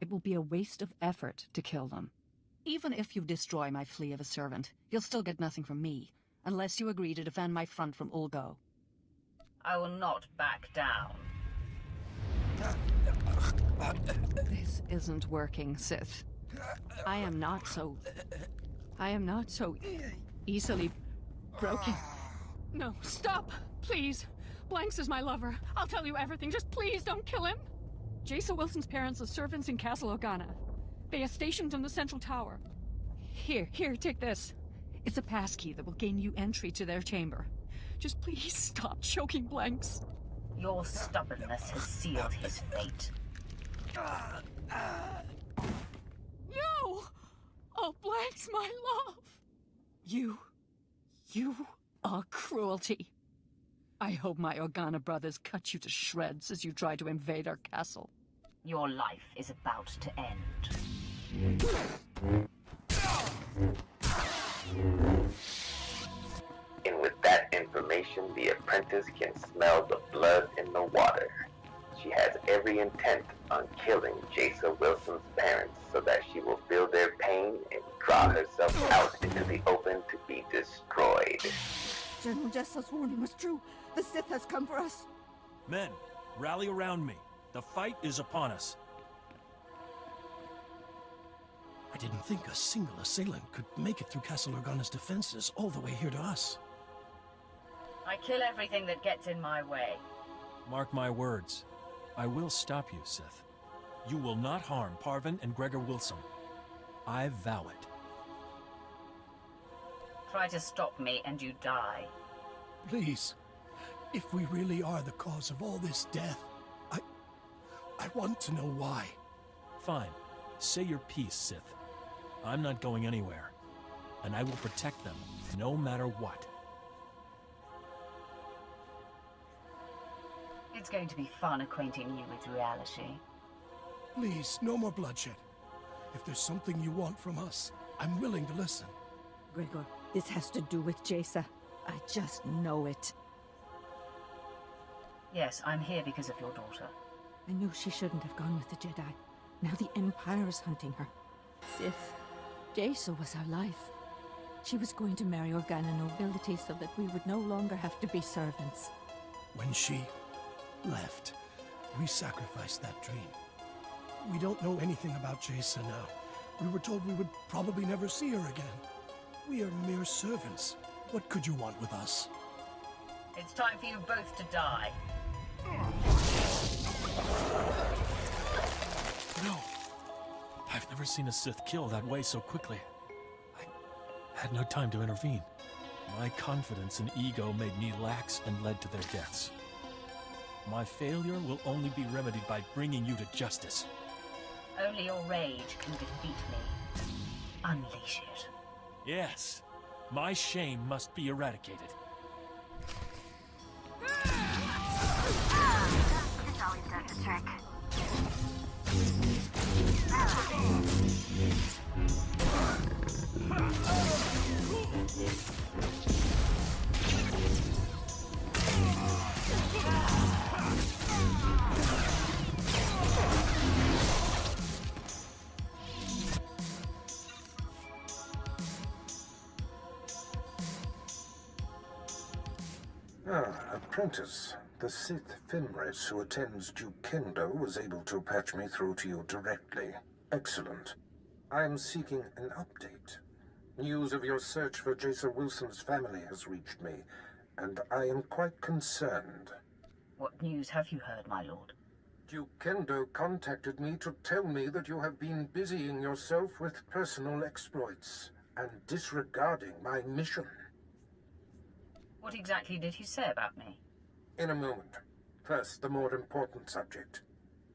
It will be a waste of effort to kill them. Even if you destroy my flea of a servant, you'll still get nothing from me, unless you agree to defend my front from Ulgo. I will not back down. This isn't working, Sith. I am not so easily broken. No, stop! Please! Blanks is my lover. I'll tell you everything. Just please don't kill him! Jaesa Willsaam's parents are servants in Castle Organa. They are stationed in the central tower. Here, take this. It's a passkey that will gain you entry to their chamber. Just please stop choking Blanks. Your stubbornness has sealed his fate. No! Oh, Blanks, my love! You are cruelty. I hope my Organa brothers cut you to shreds as you try to invade our castle. Your life is about to end. And with that information, the apprentice can smell the blood in the water. She has every intent on killing Jaesa Willsaam's parents so that she will feel their pain and draw herself out into the open to be destroyed. General Jaesa's warning was true. The Sith has come for us. Men, rally around me. The fight is upon us. I didn't think a single assailant could make it through Castle Organa's defenses all the way here to us. I kill everything that gets in my way. Mark my words. I will stop you, Sith. You will not harm Parvin and Gregor Willsaam. I vow it. Try to stop me and you die. Please, if we really are the cause of all this death, I want to know why. Fine. Say your piece, Sith. I'm not going anywhere. And I will protect them, no matter what. It's going to be fun acquainting you with reality. Please, no more bloodshed. If there's something you want from us, I'm willing to listen. Gregor, this has to do with Jaesa. I just know it. Yes, I'm here because of your daughter. I knew she shouldn't have gone with the Jedi. Now the Empire is hunting her. Sith, Jaesa was our life. She was going to marry Organa nobility so that we would no longer have to be servants. When she left, we sacrificed that dream. We don't know anything about Jaesa now. We were told we would probably never see her again. We are mere servants. What could you want with us? It's time for you both to die. No. I've never seen a Sith kill that way so quickly. I had no time to intervene. My confidence and ego made me lax and led to their deaths. My failure will only be remedied by bringing you to justice. Only your rage can defeat me. Unleash it. Yes. My shame must be eradicated. It's always done the trick. Apprentice. The Sith Fimris who attends Duke Kendo was able to patch me through to you directly. Excellent. I am seeking an update. News of your search for Jaesa Willsaam's family has reached me, and I am quite concerned. What news have you heard, my lord? Duke Kendo contacted me to tell me that you have been busying yourself with personal exploits and disregarding my mission. What exactly did he say about me? In a moment. First, the more important subject.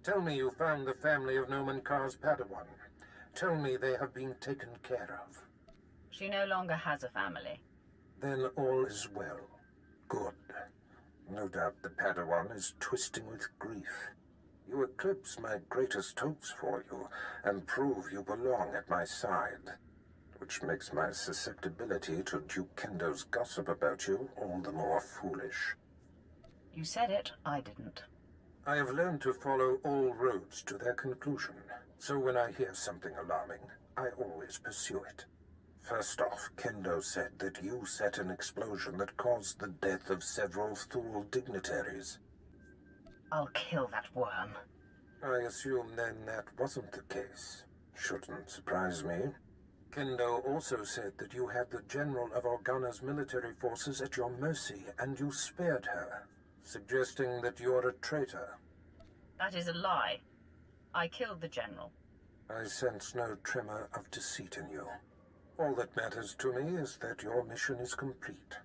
Tell me you found the family of Noman Kar's Padawan. Tell me they have been taken care of. She no longer has a family. Then all is well. Good. No doubt the Padawan is twisting with grief. You eclipse my greatest hopes for you, and prove you belong at my side. Which makes my susceptibility to Duke Kendo's gossip about you all the more foolish. You said it, I didn't. I have learned to follow all roads to their conclusion, so when I hear something alarming, I always pursue it. First off, Kendo said that you set an explosion that caused the death of several Thule dignitaries. I'll kill that worm. I assume then that wasn't the case. Shouldn't surprise me. Kendo also said that you had the General of Organa's military forces at your mercy, and you spared her, suggesting that you're a traitor. That is a lie. I killed the General. I sense no tremor of deceit in you. All that matters to me is that your mission is complete.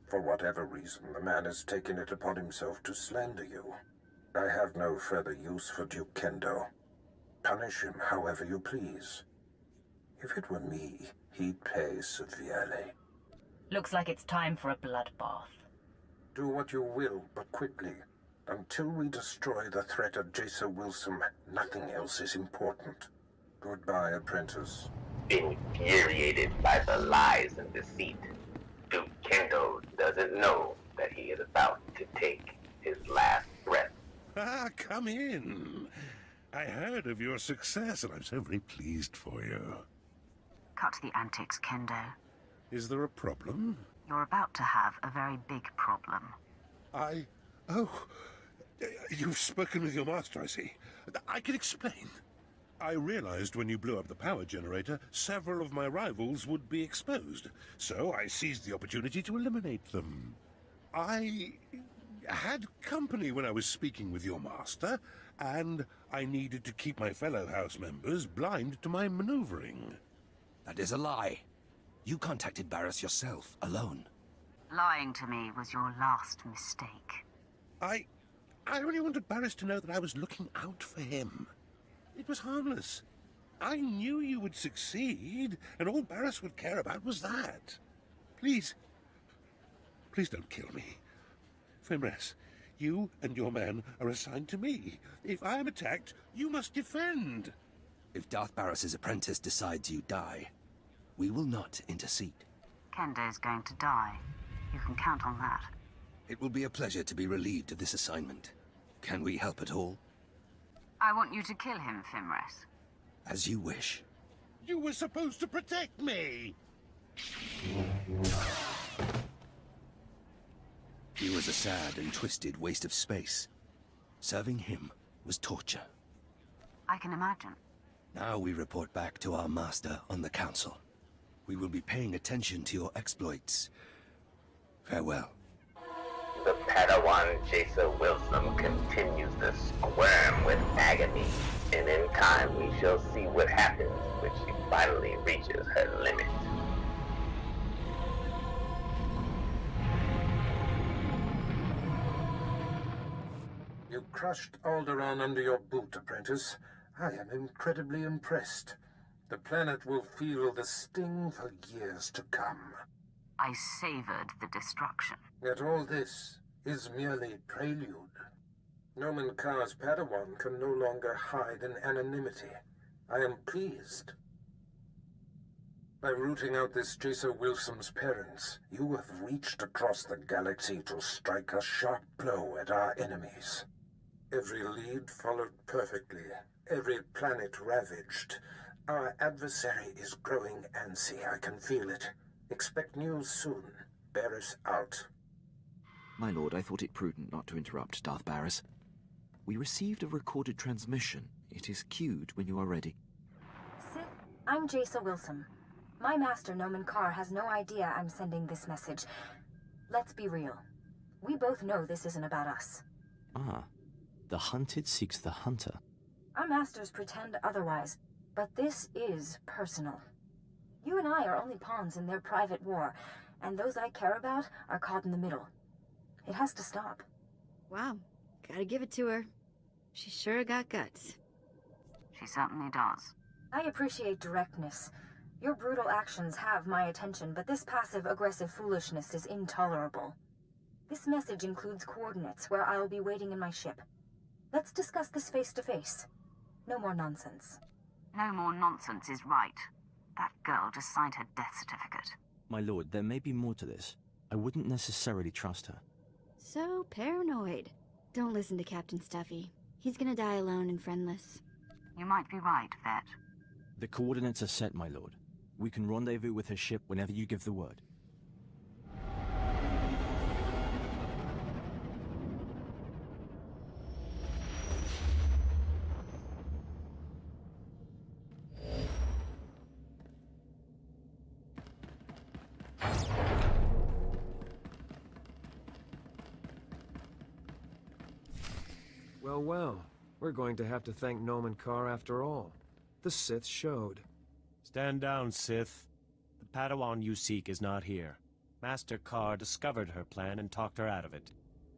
For whatever reason, the man has taken it upon himself to slander you. I have no further use for Duke Kendo. Punish him however you please. If it were me, he'd pay severely. Looks like it's time for a bloodbath. Do what you will, but quickly. Until we destroy the threat of Jaesa Willsaam, nothing else is important. Goodbye, apprentice. Infuriated by the lies and deceit, Duke Kendo doesn't know that he is about to take his last breath. Come in. I heard of your success, and I'm so very pleased for you. Cut the antics, Kendo. Is there a problem? You're about to have a very big problem. Oh, you've spoken with your master, I see. I can explain. I realized when you blew up the power generator, several of my rivals would be exposed, so I seized the opportunity to eliminate them. I had company when I was speaking with your master, and I needed to keep my fellow house members blind to my maneuvering. That is a lie. You contacted Barris yourself, alone. Lying to me was your last mistake. I only wanted Barris to know that I was looking out for him. It was harmless. I knew you would succeed, and all Barris would care about was that. Please don't kill me. Fimris, you and your men are assigned to me. If I am attacked, you must defend. If Darth Barris's apprentice decides you die, we will not intercede. Kendo's going to die. You can count on that. It will be a pleasure to be relieved of this assignment. Can we help at all? I want you to kill him, Fimris. As you wish. You were supposed to protect me! He was a sad and twisted waste of space. Serving him was torture. I can imagine. Now we report back to our master on the council. We will be paying attention to your exploits. Farewell. The Padawan Jaesa Willsaam continues to squirm with agony, and in time we shall see what happens when she finally reaches her limit. You crushed Alderaan under your boot, apprentice. I am incredibly impressed. The planet will feel the sting for years to come. I savored the destruction. Yet all this is merely prelude. Noman Kar's Padawan can no longer hide in anonymity. I am pleased. By rooting out this Jaesa Willsaam's parents, you have reached across the galaxy to strike a sharp blow at our enemies. Every lead followed perfectly, every planet ravaged. Our adversary is growing antsy, I can feel it. Expect news soon. Barris out. My lord, I thought it prudent not to interrupt Darth Barris. We received a recorded transmission. It is queued when you are ready. Sith, I'm Jaesa Willsaam. My master, Noman Karr, has no idea I'm sending this message. Let's be real. We both know this isn't about us. Ah, the hunted seeks the hunter. Our masters pretend otherwise, but this is personal. You and I are only pawns in their private war, and those I care about are caught in the middle. It has to stop. Wow, gotta give it to her. She sure got guts. She certainly does. I appreciate directness. Your brutal actions have my attention, but this passive-aggressive foolishness is intolerable. This message includes coordinates where I'll be waiting in my ship. Let's discuss this face-to-face. No more nonsense. No more nonsense is right. That girl just signed her death certificate. My lord, there may be more to this. I wouldn't necessarily trust her. So paranoid. Don't listen to Captain Stuffy. He's gonna die alone and friendless. You might be right, Vet. The coordinates are set, my lord. We can rendezvous with her ship whenever you give the word. Well, well. We're going to have to thank Noman Karr after all. The Sith showed. Stand down, Sith. The Padawan you seek is not here. Master Karr discovered her plan and talked her out of it.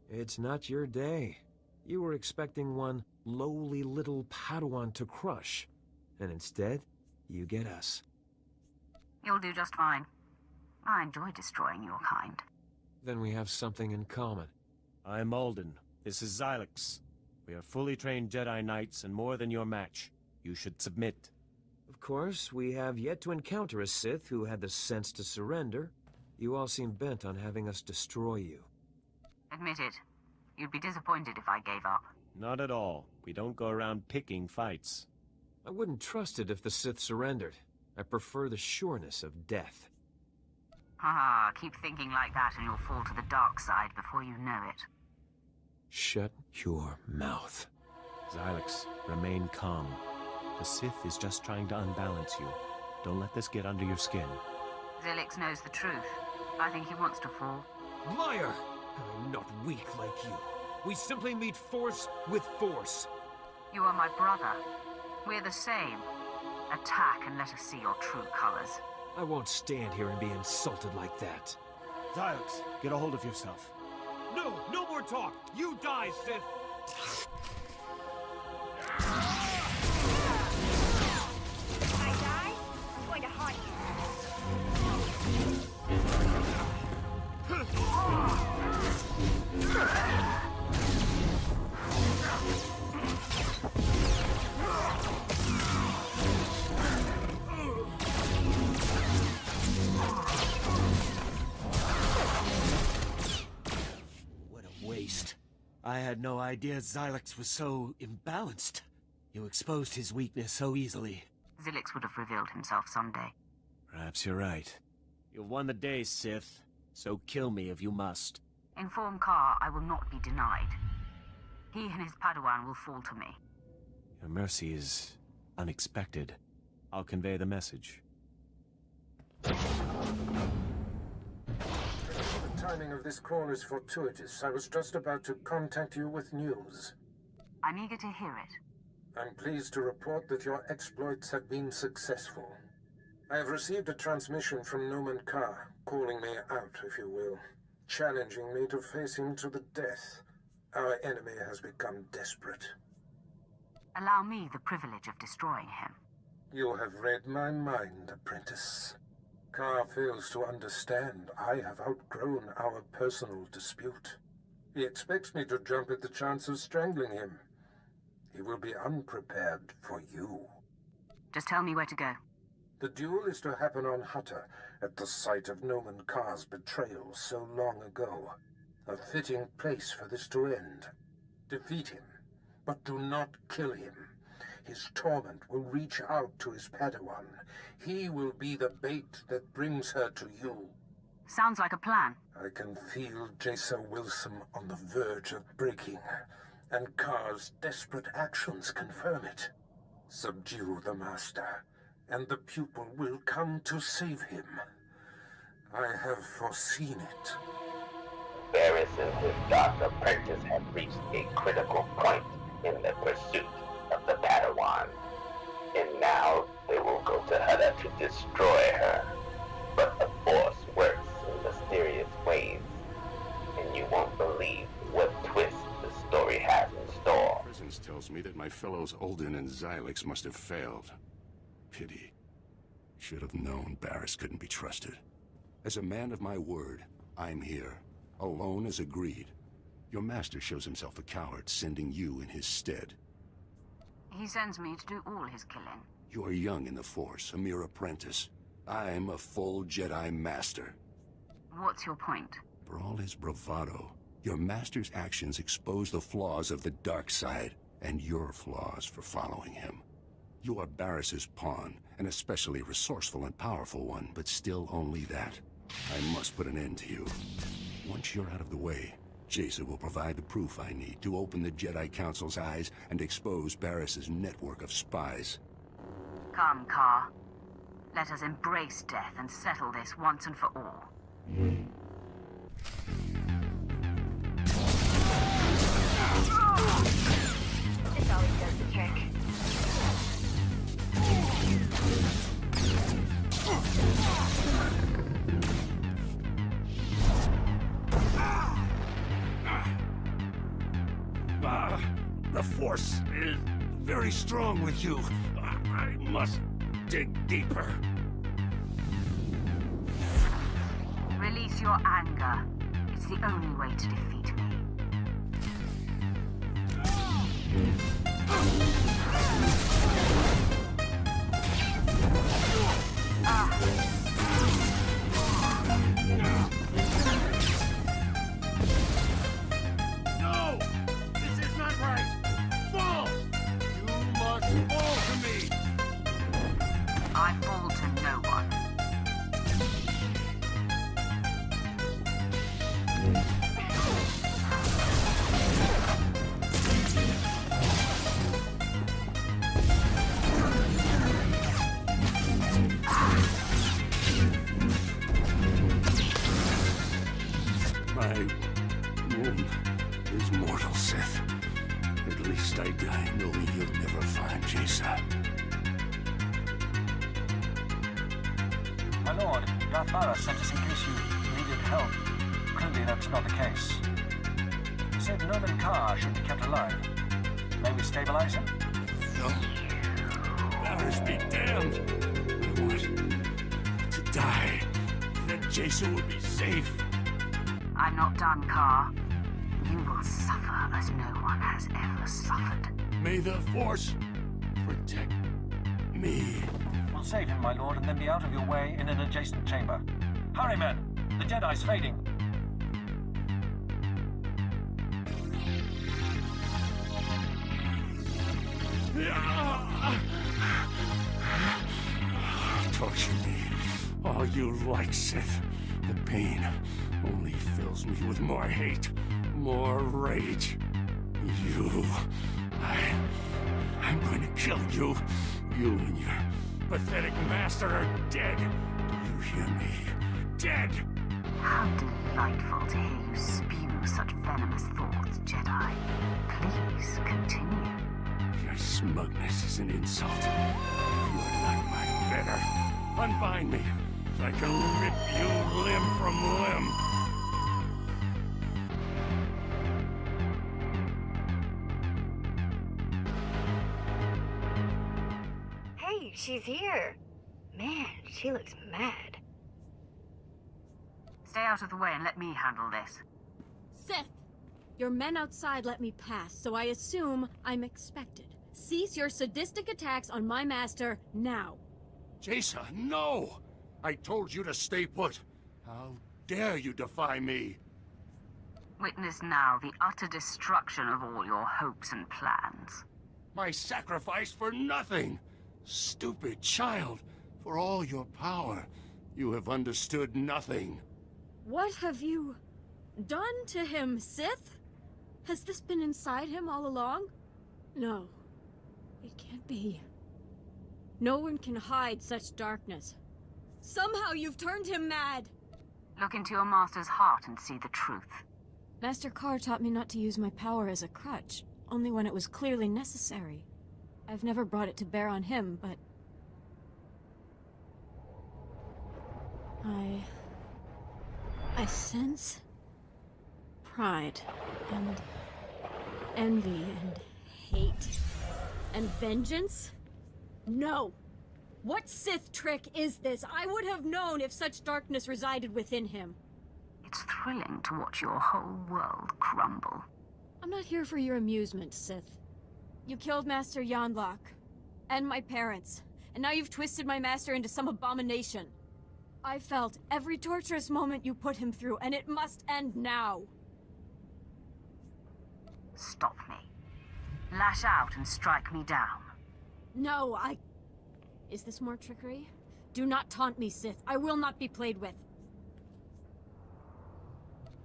It's not your day. You were expecting one lowly little Padawan to crush. And instead, you get us. You'll do just fine. I enjoy destroying your kind. Then we have something in common. I'm Alden. This is Xylix. We are fully trained Jedi Knights and more than your match. You should submit. Of course, we have yet to encounter a Sith who had the sense to surrender. You all seem bent on having us destroy you. Admit it. You'd be disappointed if I gave up. Not at all. We don't go around picking fights. I wouldn't trust it if the Sith surrendered. I prefer the sureness of death. Haha, keep thinking like that and you'll fall to the dark side before you know it. Shut your mouth. Xylix, remain calm. The Sith is just trying to unbalance you. Don't let this get under your skin. Xylix knows the truth. I think he wants to fall. Liar! I'm not weak like you. We simply meet force with force. You are my brother. We're the same. Attack and let us see your true colors. I won't stand here and be insulted like that. Xylix, get a hold of yourself. No! No more talk! You die, Sith! I die? I'm going to haunt you. What a waste. I had no idea Xylix was so imbalanced. You exposed his weakness so easily. Xylix would have revealed himself someday. Perhaps you're right. You've won the day, Sith. So kill me if you must. Inform Karr I will not be denied. He and his Padawan will fall to me. Your mercy is unexpected. I'll convey the message. The timing of this call is fortuitous. I was just about to contact you with news. I'm eager to hear it. I'm pleased to report that your exploits have been successful. I have received a transmission from Noman Karr, calling me out, if you will, challenging me to face him to the death. Our enemy has become desperate. Allow me the privilege of destroying him. You have read my mind, apprentice. Karr fails to understand I have outgrown our personal dispute. He expects me to jump at the chance of strangling him. He will be unprepared for you. Just tell me where to go. The duel is to happen on Hutta, at the site of Noman Karr's betrayal so long ago. A fitting place for this to end. Defeat him, but do not kill him. His torment will reach out to his Padawan. He will be the bait that brings her to you. Sounds like a plan. I can feel Jaesa Willsaam on the verge of breaking, and Kar's desperate actions confirm it. Subdue the Master, and the pupil will come to save him. I have foreseen it. Barris and his dark apprentice have reached a critical point in the pursuit of the Padawan. And now they will go to Hutta to destroy her. But the Force works in mysterious ways, and you won't believe what twist the story has in store. Presence tells me that my fellows Olden and Xylix must have failed. Pity. Should have known Barris couldn't be trusted. As a man of my word, I'm here. Alone as agreed. Your master shows himself a coward, sending you in his stead. He sends me to do all his killing. You are young in the Force, a mere apprentice. I'm a full Jedi Master. What's your point? For all his bravado, your master's actions expose the flaws of the dark side, and your flaws for following him. You are Barris's pawn, an especially resourceful and powerful one, but still only that. I must put an end to you. Once you're out of the way, Jaesa will provide the proof I need to open the Jedi Council's eyes and expose Barris's network of spies. Come, Kar. Let us embrace death and settle this once and for all. This always does the trick. The Force is very strong with you. I must dig deeper. Release your anger. It's the only way to defeat me. No! This is not right! Fall! You must fall to me! I fall to no one. My wound is mortal, Sith. At least I die knowing you'll never find Jaesa. My lord, Darth Barris sent us in case you needed help. Clearly that's not the case. He said Nomen Kar should be kept alive. May we stabilize him? No. Barris be damned. I want to die. Then Jaesa would be safe. I'm not done, Kar. You will suffer as no one has ever suffered. May the Force protect me. We'll save him, my lord, and then be out of your way in an adjacent chamber. Hurry, men! The Jedi's fading. Torture me all you like, Sith. The pain only fills me with more hate, more rage. I'm going to kill you. You and your pathetic master are dead. Do you hear me? Dead! How delightful to hear you spew such venomous thoughts, Jedi. Please continue. Your smugness is an insult. You are not my better. Unbind me, so I can rip you limb from limb. Hey, she's here. Man, she looks mad. Stay out of the way and let me handle this. Sith! Your men outside let me pass, so I assume I'm expected. Cease your sadistic attacks on my master now. Jaesa, no! I told you to stay put. How dare you defy me? Witness now the utter destruction of all your hopes and plans. My sacrifice for nothing! Stupid child! For all your power, you have understood nothing. What have you done to him, Sith? Has this been inside him all along? No. It can't be. No one can hide such darkness. Somehow you've turned him mad! Look into your master's heart and see the truth. Master Carr taught me not to use my power as a crutch, only when it was clearly necessary. I've never brought it to bear on him, but... I sense... pride, and... envy, and hate, and vengeance? No! What Sith trick is this? I would have known if such darkness resided within him. It's thrilling to watch your whole world crumble. I'm not here for your amusement, Sith. You killed Master Yonlok, and my parents, and now you've twisted my master into some abomination. I felt every torturous moment you put him through, and it must end now. Stop me. Lash out and strike me down. No, Is this more trickery? Do not taunt me, Sith. I will not be played with.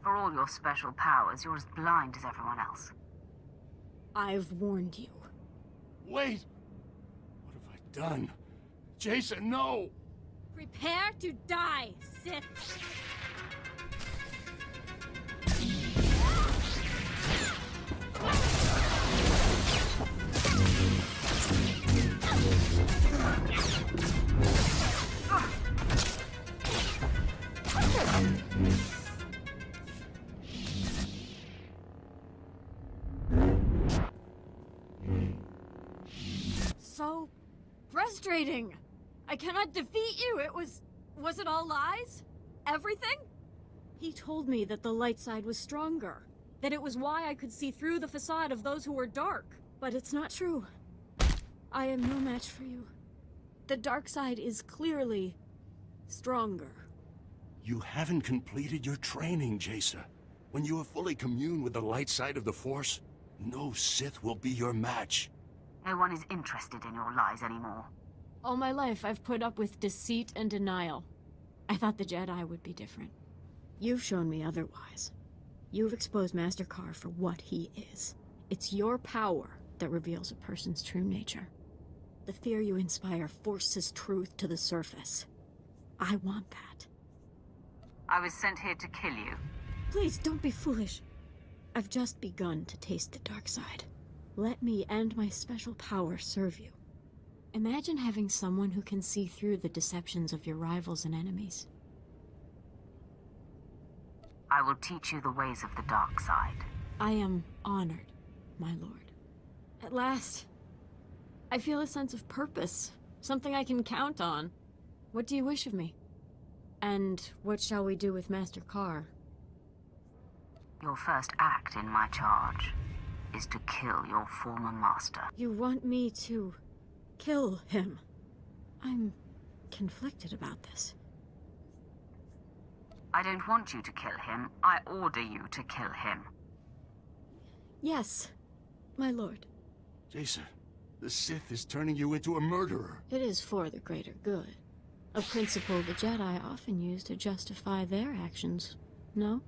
For all your special powers, you're as blind as everyone else. I've warned you. Wait! What have I done? Jaesa, no! Prepare to die, Sith! So frustrating. I cannot defeat you. Was it all lies? Everything? He told me that the light side was stronger, that it was why I could see through the facade of those who were dark. But it's not true. I am no match for you. The dark side is clearly stronger. You haven't completed your training, Jaesa. When you have fully communed with the light side of the Force, no Sith will be your match. No one is interested in your lies anymore. All my life, I've put up with deceit and denial. I thought the Jedi would be different. You've shown me otherwise. You've exposed Master Carr for what he is. It's your power that reveals a person's true nature. The fear you inspire forces truth to the surface. I want that. I was sent here to kill you. Please, don't be foolish. I've just begun to taste the dark side. Let me and my special power serve you. Imagine having someone who can see through the deceptions of your rivals and enemies. I will teach you the ways of the dark side. I am honored, my lord. At last, I feel a sense of purpose, something I can count on. What do you wish of me? And what shall we do with Master Carr? Your first act in my charge is to kill your former master. You want me to kill him? I'm conflicted about this. I don't want you to kill him. I order you to kill him. Yes, my lord. Jaesa, the Sith is turning you into a murderer. It is for the greater good. A principle the Jedi often use to justify their actions, no?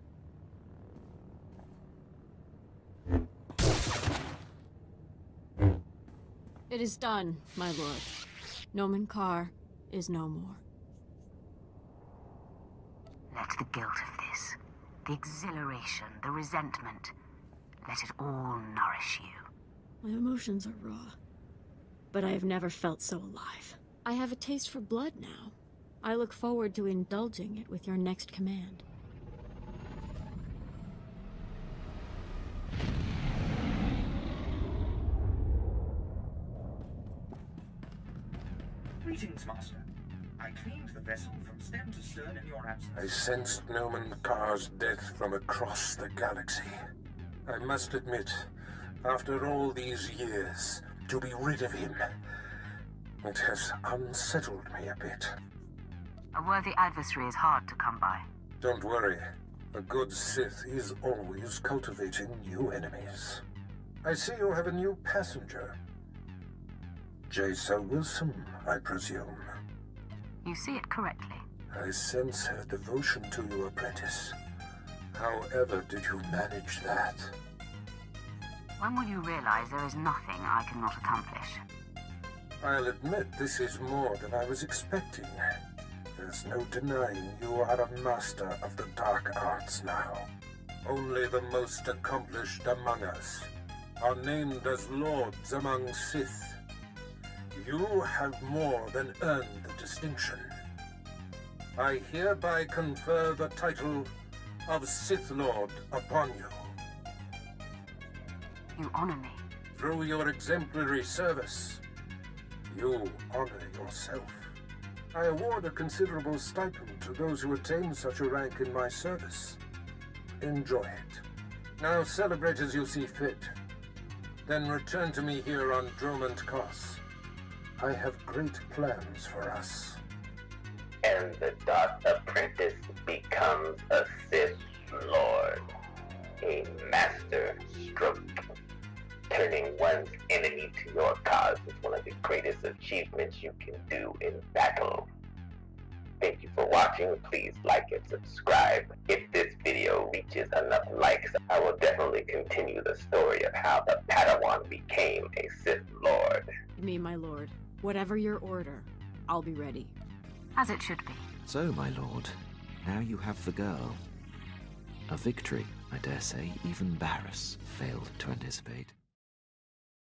It is done, my lord. Nomen Carr is no more. Let the guilt of this, the exhilaration, the resentment, let it all nourish you. My emotions are raw, but I have never felt so alive. I have a taste for blood now. I look forward to indulging it with your next command. Greetings, Master. I cleaned the vessel from stem to stern in your absence. I sensed Nomen Carr's death from across the galaxy. I must admit, after all these years, to be rid of him, it has unsettled me a bit. A worthy adversary is hard to come by. Don't worry. A good Sith is always cultivating new enemies. I see you have a new passenger. Jaesa Willsaam, I presume. You see it correctly. I sense her devotion to you, apprentice. However did you manage that? When will you realize there is nothing I cannot accomplish? I'll admit this is more than I was expecting. There's no denying you are a master of the dark arts now. Only the most accomplished among us are named as lords among Sith. You have more than earned the distinction. I hereby confer the title of Sith Lord upon you. You honor me. Through your exemplary service, you honor yourself. I award a considerable stipend to those who attain such a rank in my service. Enjoy it. Now celebrate as you see fit. Then return to me here on Dromund-Kaas. I have great plans for us. And the Dark Apprentice becomes a Sith Lord. A master stroke. Turning one's enemy to your cause is one of the greatest achievements you can do in battle. Thank you for watching. Please like and subscribe. If this video reaches enough likes, I will definitely continue the story of how the Padawan became a Sith Lord. Me, my lord. Whatever your order, I'll be ready. As it should be. So, my lord, now you have the girl. A victory, I dare say, even Barriss failed to anticipate.